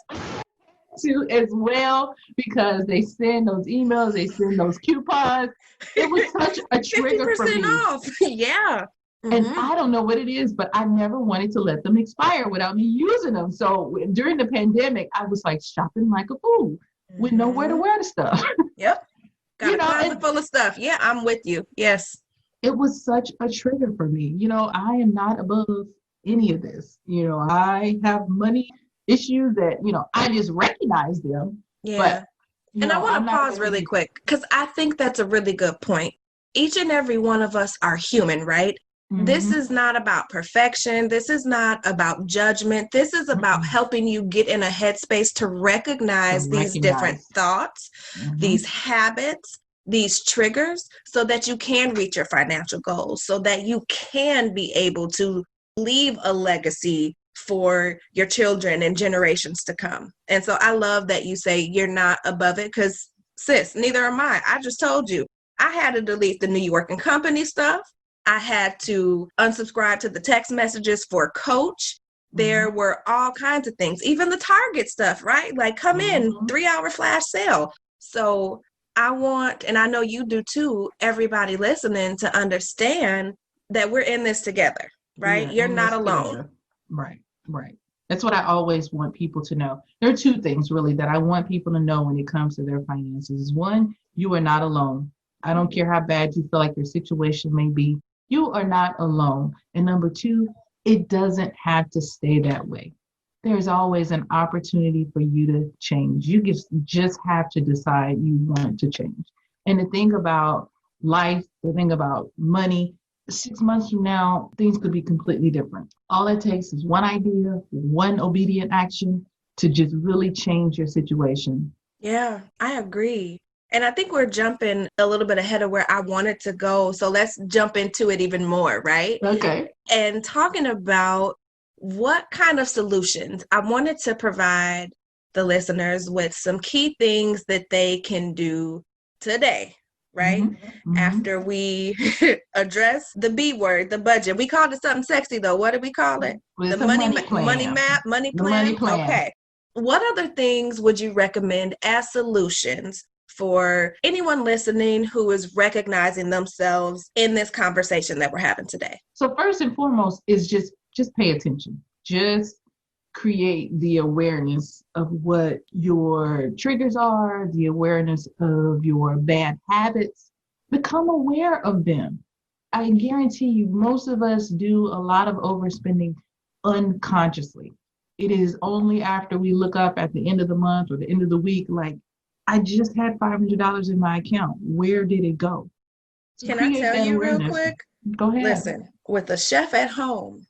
To as well, because they send those emails, they send those coupons. It was such a trigger for me. 50% off. Yeah. And I don't know what it is, but I never wanted to let them expire without me using them. So during the pandemic, I was like shopping like a fool with nowhere to wear the stuff. Yep. got a closet full of stuff. Yeah, I'm with you. Yes. It was such a trigger for me. I am not above any of this. I have money issues that, I just recognize them. Yeah. But, and I want I'm to not pause really quick because I think that's a really good point. Each and every one of us are human, right? This is not about perfection. This is not about judgment. This is about helping you get in a headspace to recognize these different thoughts, these habits, these triggers, so that you can reach your financial goals, so that you can be able to leave a legacy for your children and generations to come. And so I love that you say you're not above it, because sis, neither am I. I just told you, I had to delete the New York and Company stuff. I had to unsubscribe to the text messages for Coach. There were all kinds of things, even the Target stuff, right? Like, come in, 3-hour flash sale. So I want, and I know you do too, everybody listening to understand that we're in this together, right? You're not alone. Right. That's what I always want people to know. There are two things really that I want people to know when it comes to their finances. One, you are not alone. I don't care how bad you feel like your situation may be. You are not alone. And number two, it doesn't have to stay that way. There's always an opportunity for you to change. You just have to decide you want to change. And the thing about life, the thing about money, 6 months from now, things could be completely different. All it takes is one idea, one obedient action to just really change your situation. Yeah, I agree. And I think we're jumping a little bit ahead of where I wanted to go. So let's jump into it even more, right? Okay. And talking about what kind of solutions, I wanted to provide the listeners with some key things that they can do today, right? After we address the B word, the budget. We called it something sexy though. What did we call it? The money plan. Okay. What other things would you recommend as solutions for anyone listening who is recognizing themselves in this conversation that we're having today? So first and foremost is just pay attention. Just create the awareness of what your triggers are, the awareness of your bad habits. Become aware of them. I guarantee you, most of us do a lot of overspending unconsciously. It is only after we look up at the end of the month or the end of the week, like, I just had $500 in my account. Where did it go? Can I tell you real quick? Go ahead. Listen, with a chef at home,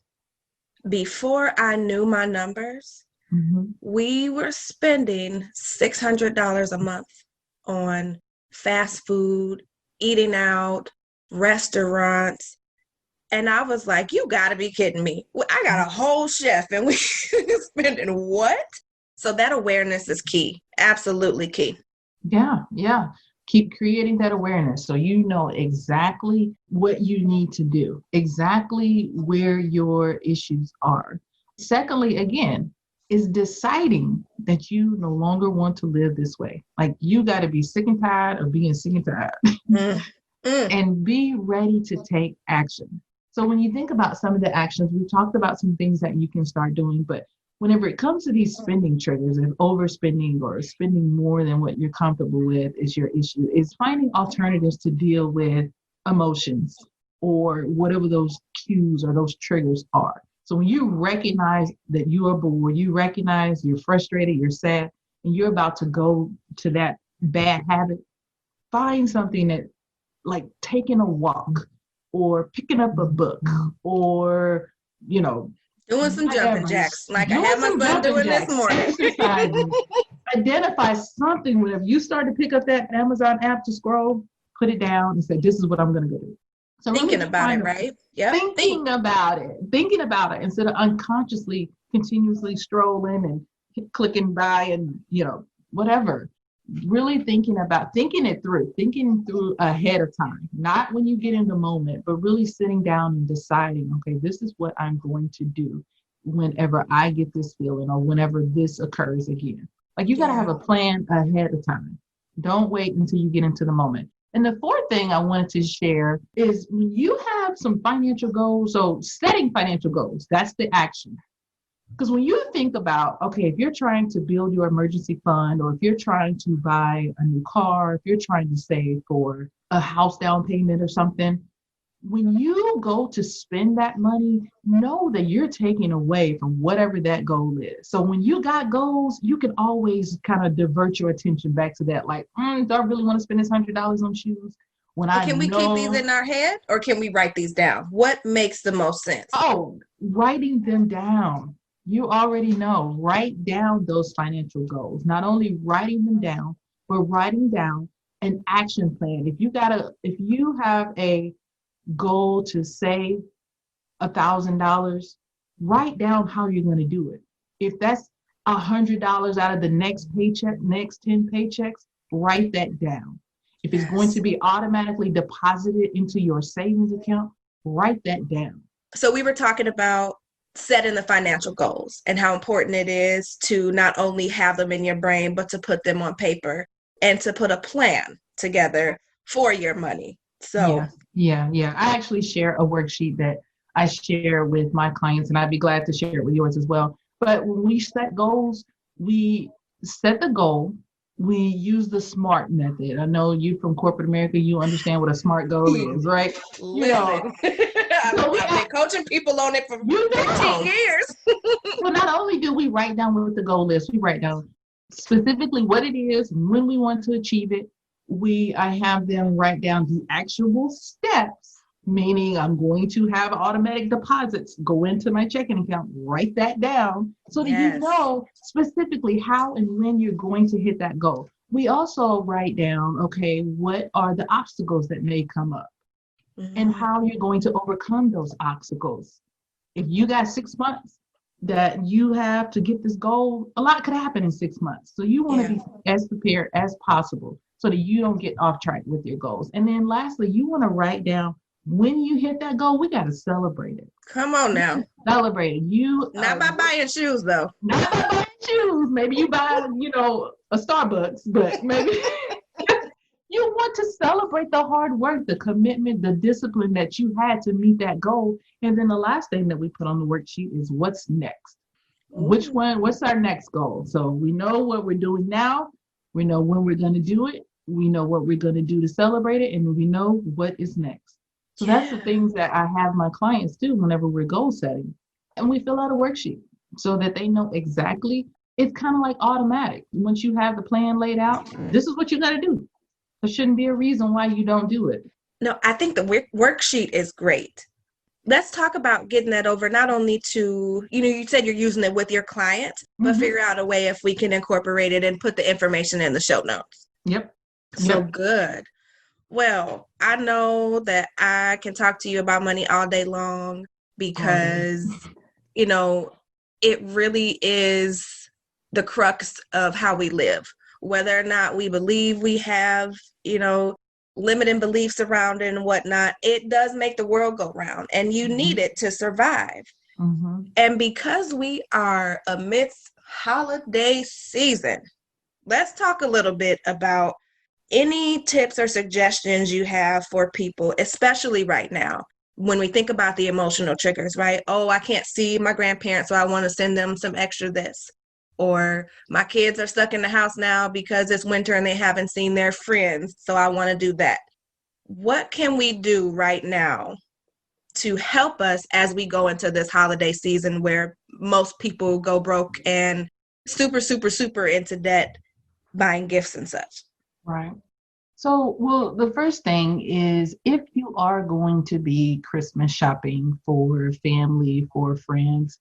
before I knew my numbers, we were spending $600 a month on fast food, eating out, restaurants. And I was like, you got to be kidding me. I got a whole chef and we spending what? So that awareness is key. Absolutely key. Yeah. Keep creating that awareness so you know exactly what you need to do, exactly where your issues are. Secondly, again, is deciding that you no longer want to live this way. Like, you got to be sick and tired of being sick and tired and be ready to take action. So when you think about some of the actions, we've talked about some things that you can start doing, but whenever it comes to these spending triggers and overspending or spending more than what you're comfortable with is your issue, is finding alternatives to deal with emotions or whatever those cues or those triggers are. So when you recognize that you are bored, you recognize you're frustrated, you're sad, and you're about to go to that bad habit, find something that, like taking a walk or picking up a book or, doing some jumping jacks, like I had my son doing this morning. Identify something. Whenever you start to pick up that Amazon app to scroll, put it down and say, this is what I'm going to go do. So thinking about it, right? Yeah. Thinking about it instead of unconsciously, continuously strolling and clicking by and, whatever. Really thinking it through ahead of time, not when you get in the moment, but really sitting down and deciding, okay, this is what I'm going to do whenever I get this feeling or whenever this occurs again. Like, you got to have a plan ahead of time. Don't wait until you get into the moment. And the fourth thing I wanted to share is when you have some financial goals, so setting financial goals, that's the action. Because when you think about, okay, if you're trying to build your emergency fund, or if you're trying to buy a new car, if you're trying to save for a house down payment or something, when you go to spend that money, know that you're taking away from whatever that goal is. So when you got goals, you can always kind of divert your attention back to that. Like, do I really want to spend this $100 on shoes? When Well, I can we keep these know, in our head, or can we write these down? What makes the most sense? writing them down. You already know, write down those financial goals. Not only writing them down, but writing down an action plan. If you have a goal to save $1,000, write down how you're going to do it. If that's $100 out of the next paycheck, next 10 paychecks, write that down. If it's going to be automatically deposited into your savings account, write that down. So we were talking about setting the financial goals and how important it is to not only have them in your brain, but to put them on paper and to put a plan together for your money. So yeah. I actually share a worksheet that I share with my clients, and I'd be glad to share it with yours as well. But when we set goals, we set the goal. We use the SMART method. I know you from corporate America, you understand what a SMART goal is, right? Listen, I've been coaching people on it for 15 years. Well, not only do we write down what the goal is, we write down specifically what it is, when we want to achieve it. I have them write down the actual steps, meaning I'm going to have automatic deposits go into my checking account. Write that down so that you know specifically how and when you're going to hit that goal. We also write down, okay, what are the obstacles that may come up and how you're going to overcome those obstacles. If you got 6 months that you have to get this goal, a lot could happen in 6 months. So you want to be as prepared as possible so that you don't get off track with your goals. And then lastly, you want to write down when you hit that goal, we got to celebrate it. Come on now. Celebrate it. Not by buying shoes, though. Not by buying shoes. Maybe you buy, a Starbucks, but maybe you want to celebrate the hard work, the commitment, the discipline that you had to meet that goal. And then the last thing that we put on the worksheet is what's next. What's our next goal? So we know what we're doing now. We know when we're going to do it. We know what we're going to do to celebrate it. And we know what is next. So that's the things that I have my clients do whenever we're goal setting. And we fill out a worksheet so that they know exactly. It's kind of like automatic. Once you have the plan laid out, this is what you got to do. There shouldn't be a reason why you don't do it. No, I think the worksheet is great. Let's talk about getting that over not only to, you said you're using it with your client, but figure out a way if we can incorporate it and put the information in the show notes. Yep. So good. Well, I know that I can talk to you about money all day long because, it really is the crux of how we live. Whether or not we believe we have, limiting beliefs around it and whatnot, it does make the world go round, and you need it to survive. And because we are amidst holiday season, let's talk a little bit about any tips or suggestions you have for people, especially right now, when we think about the emotional triggers, right? Oh, I can't see my grandparents, so I want to send them some extra this. Or my kids are stuck in the house now because it's winter and they haven't seen their friends, so I want to do that. What can we do right now to help us as we go into this holiday season where most people go broke and super, super, super into debt, buying gifts and such? Right. So, the first thing is, if you are going to be Christmas shopping for family, for friends,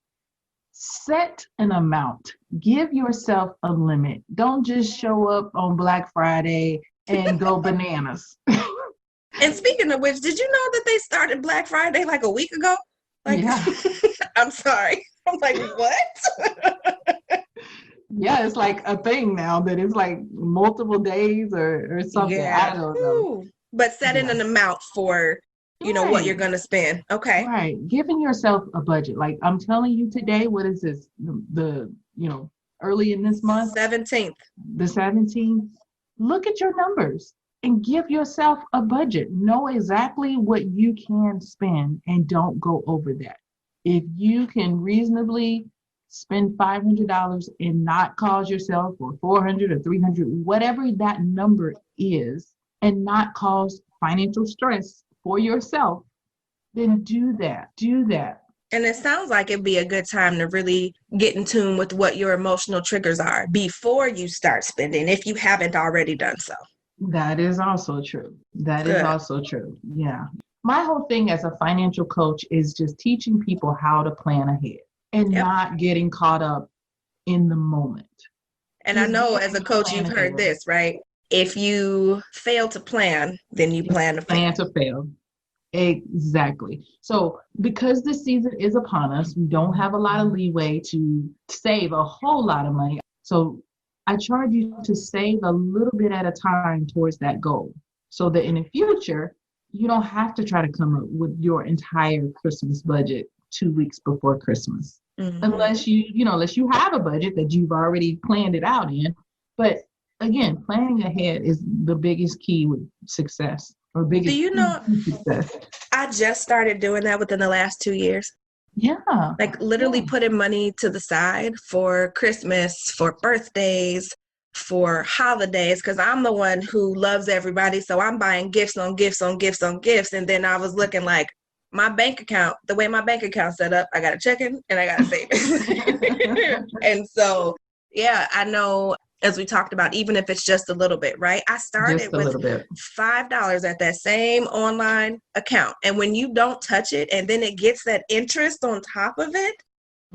set an amount. Give yourself a limit. Don't just show up on Black Friday and go bananas. And speaking of which, did you know that they started Black Friday like a week ago? I'm sorry. I'm like, what? Yeah, it's like a thing now that it's like multiple days or something. Yeah. I don't know. But setting an amount for, what you're going to spend. Okay. Right. Giving yourself a budget. Like I'm telling you today, what is this? Early in this month? 17th. The 17th. Look at your numbers and give yourself a budget. Know exactly what you can spend and don't go over that. If you can reasonably spend $500 and not cause yourself or 400 or 300, whatever that number is, and not cause financial stress for yourself, then do that. Do that. And it sounds like it'd be a good time to really get in tune with what your emotional triggers are before you start spending, if you haven't already done so. That is also true. That Good. is also true. Yeah. My whole thing as a financial coach is just teaching people how to plan ahead and not getting caught up in the moment. And I know as a coach, you've heard this, right? If you fail to plan, then you plan to fail. Plan to fail. Exactly. So because this season is upon us, we don't have a lot of leeway to save a whole lot of money. So I charge you to save a little bit at a time towards that goal so that in the future, you don't have to try to come up with your entire Christmas budget 2 weeks before Christmas. Mm-hmm. Unless you have a budget that you've already planned it out in. But again, planning ahead is the biggest key with success. Or biggest success. I just started doing that within the last 2 years. Yeah. Like literally putting money to the side for Christmas, for birthdays, for holidays, because I'm the one who loves everybody. So I'm buying gifts on gifts on gifts on gifts. And then I was looking like my bank account, the way my bank account's set up, I got a checking and I got a savings. And so, yeah, I know. As we talked about, even if it's just a little bit, right? I started with $5 at that same online account. And when you don't touch it and then it gets that interest on top of it,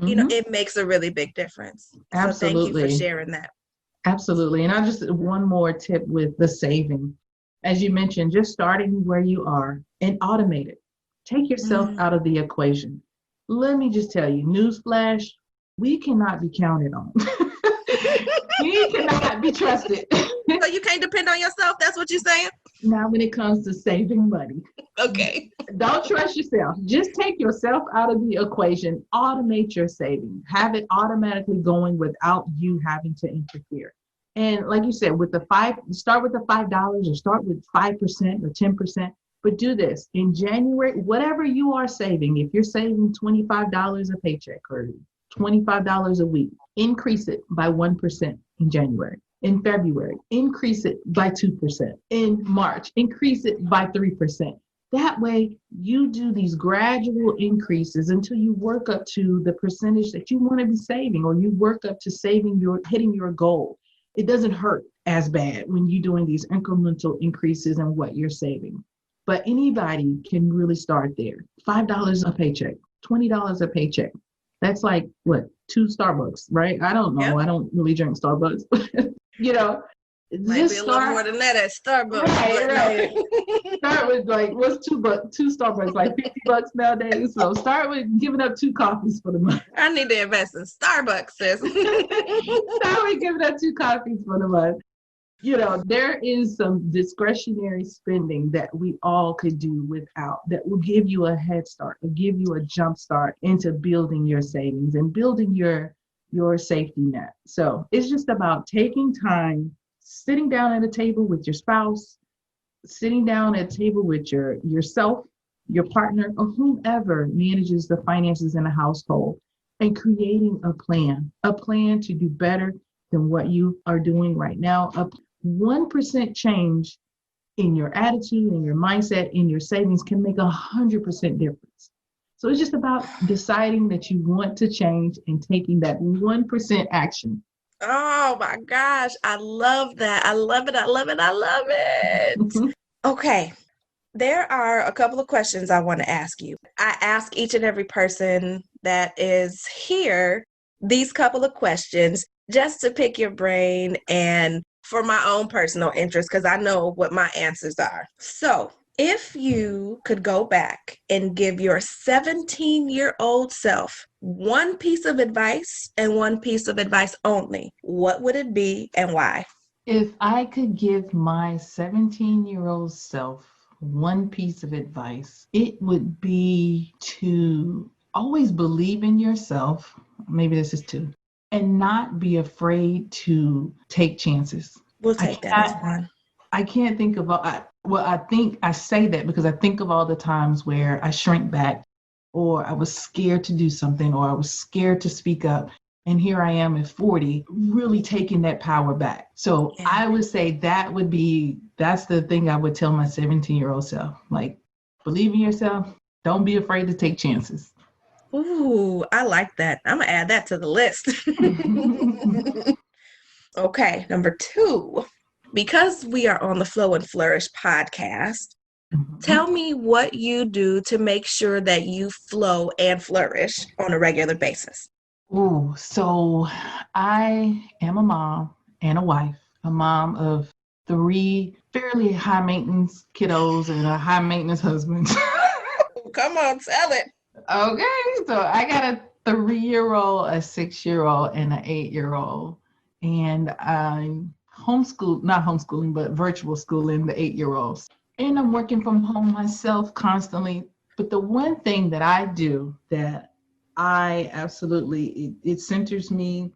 it makes a really big difference. Absolutely. So thank you for sharing that. Absolutely. And I just, one more tip with the saving. As you mentioned, just starting where you are and automate it. Take yourself out of the equation. Let me just tell you, newsflash, we cannot be counted on. We cannot be trusted. So you can't depend on yourself? That's what you're saying? Now when it comes to saving money. Okay. Don't trust yourself. Just take yourself out of the equation. Automate your saving. Have it automatically going without you having to interfere. And like you said, start with the $5 or start with 5% or 10%. But do this in January, whatever you are saving, if you're saving $25 a paycheck or $25 a week, increase it by 1% in January. In February, increase it by 2%. In March, increase it by 3%. That way, you do these gradual increases until you work up to the percentage that you want to be saving, or you work up to hitting your goal. It doesn't hurt as bad when you're doing these incremental increases in what you're saving. But anybody can really start there. $5 a paycheck, $20 a paycheck. That's like, what, 2 Starbucks, right? I don't know. Yep. I don't really drink Starbucks. Might be a little more than that at Starbucks. Right. Start with what's $2 Starbucks, like $50 nowadays. So start with giving up 2 coffees for the month. I need to invest in Starbucks, sis. Start with giving up 2 coffees for the month. There is some discretionary spending that we all could do without, that will give you a head start, will give you a jump start into building your savings and building your safety net. So it's just about taking time, sitting down at a table with your spouse, sitting down at a table with yourself, your partner, or whomever manages the finances in a household, and creating a plan to do better than what you are doing right now. 1% change in your attitude, in your mindset, in your savings can make 100% difference. So it's just about deciding that you want to change and taking that 1% action. Oh my gosh. I love that. I love it. I love it. I love it. Okay. There are a couple of questions I want to ask you. I ask each and every person that is here these couple of questions just to pick your brain and for my own personal interest, because I know what my answers are. So if you could go back and give your 17-year-old self one piece of advice and one piece of advice only, what would it be and why? If I could give my 17-year-old self one piece of advice, it would be to always believe in yourself. Maybe this is 2. And not be afraid to take chances. We'll take that as one. I can't think of I say that because I think of all the times where I shrank back, or I was scared to do something, or I was scared to speak up. And here I am at 40, really taking that power back. So Yeah. I would say that's the thing I would tell my 17-year-old self. Like, believe in yourself. Don't be afraid to take chances. Ooh, I like that. I'm going to add that to the list. Okay, number 2. Because we are on the Flow and Flourish podcast, tell me what you do to make sure that you flow and flourish on a regular basis. Ooh, so I am a mom and a wife, a mom of 3 fairly high maintenance kiddos and a high maintenance husband. Come on, tell it. Okay, so I got a 3-year-old, a 6-year-old, and an 8-year-old. And I'm not homeschooling, but virtual schooling the 8-year-olds. And I'm working from home myself constantly. But the one thing that I do that I absolutely, it centers me,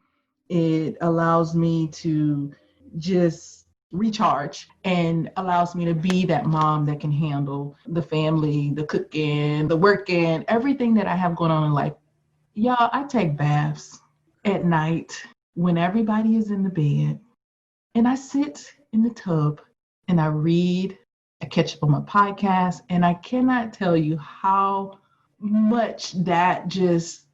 it allows me to just recharge and allows me to be that mom that can handle the family, the cooking, the working, everything that I have going on in life. Y'all, I take baths at night when everybody is in the bed, and I sit in the tub and I read, I catch up on my podcast, and I cannot tell you how much it's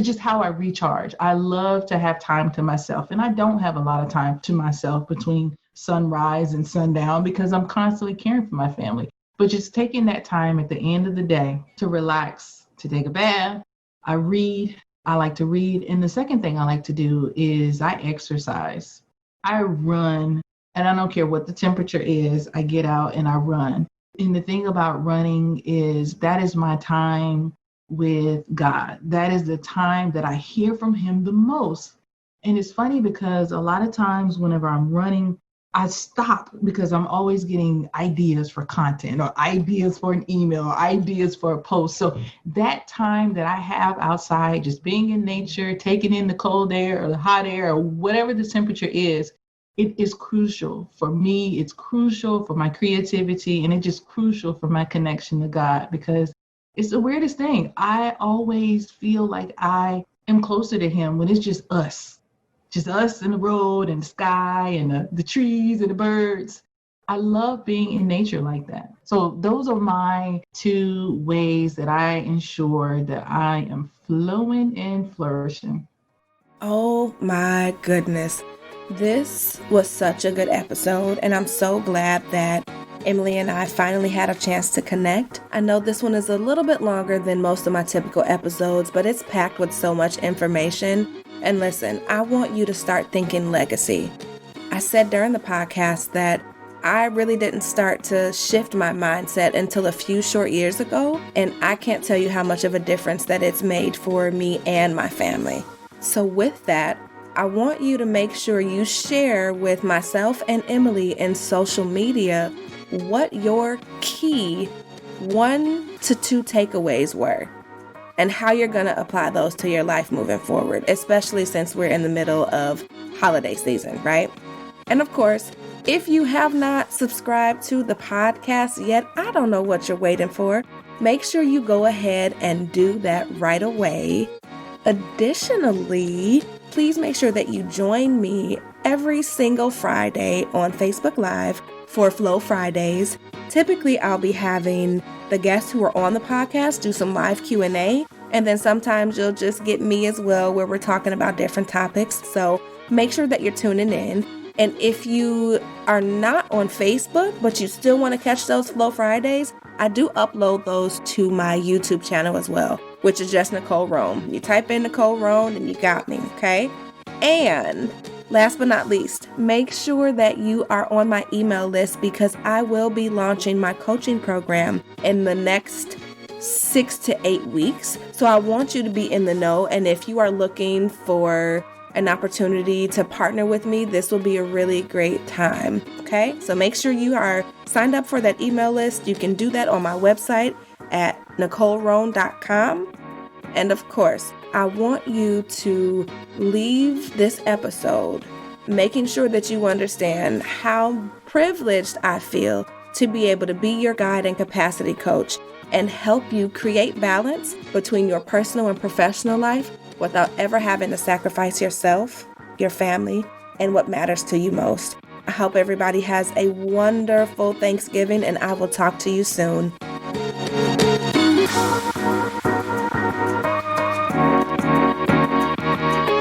just how I recharge. I love to have time to myself, and I don't have a lot of time to myself between sunrise and sundown because I'm constantly caring for my family. But just taking that time at the end of the day to relax, to take a bath, I read. I like to read. And the second thing I like to do is I exercise. I run, and I don't care what the temperature is. I get out and I run. And the thing about running is that is my time with God. That is the time that I hear from him the most. And it's funny because a lot of times whenever I'm running, I stop because I'm always getting ideas for content or ideas for an email, or ideas for a post. So that time that I have outside, just being in nature, taking in the cold air or the hot air or whatever the temperature is, it is crucial for me. It's crucial for my creativity, and it's just crucial for my connection to God, because it's the weirdest thing. I always feel like I am closer to him when it's just us in the road and the sky and the trees and the birds. I love being in nature like that. So those are my 2 ways that I ensure that I am flowing and flourishing. Oh my goodness. This was such a good episode, and I'm so glad that Emily and I finally had a chance to connect. I know this one is a little bit longer than most of my typical episodes, but it's packed with so much information. And listen, I want you to start thinking legacy. I said during the podcast that I really didn't start to shift my mindset until a few short years ago, and I can't tell you how much of a difference that it's made for me and my family. So with that, I want you to make sure you share with myself and Emily in social media what your key 1 to 2 takeaways were and how you're going to apply those to your life moving forward, especially since we're in the middle of holiday season, right? And of course, if you have not subscribed to the podcast yet, I don't know what you're waiting for. Make sure you go ahead and do that right away. Additionally, please make sure that you join me every single Friday on Facebook Live for Flow Fridays. Typically, I'll be having the guests who are on the podcast do some live Q&A, and then sometimes you'll just get me as well, where we're talking about different topics. So make sure that you're tuning in. And if you are not on Facebook, but you still want to catch those Flow Fridays, I do upload those to my YouTube channel as well, which is just Nicole Roan. You type in Nicole Roan and you got me, okay? And last but not least, make sure that you are on my email list, because I will be launching my coaching program in the next 6 to 8 weeks. So I want you to be in the know. And if you are looking for an opportunity to partner with me, this will be a really great time. Okay, so make sure you are signed up for that email list. You can do that on my website at NicoleRoan.com. And of course, I want you to leave this episode making sure that you understand how privileged I feel to be able to be your guide and capacity coach and help you create balance between your personal and professional life without ever having to sacrifice yourself, your family, and what matters to you most. I hope everybody has a wonderful Thanksgiving, and I will talk to you soon.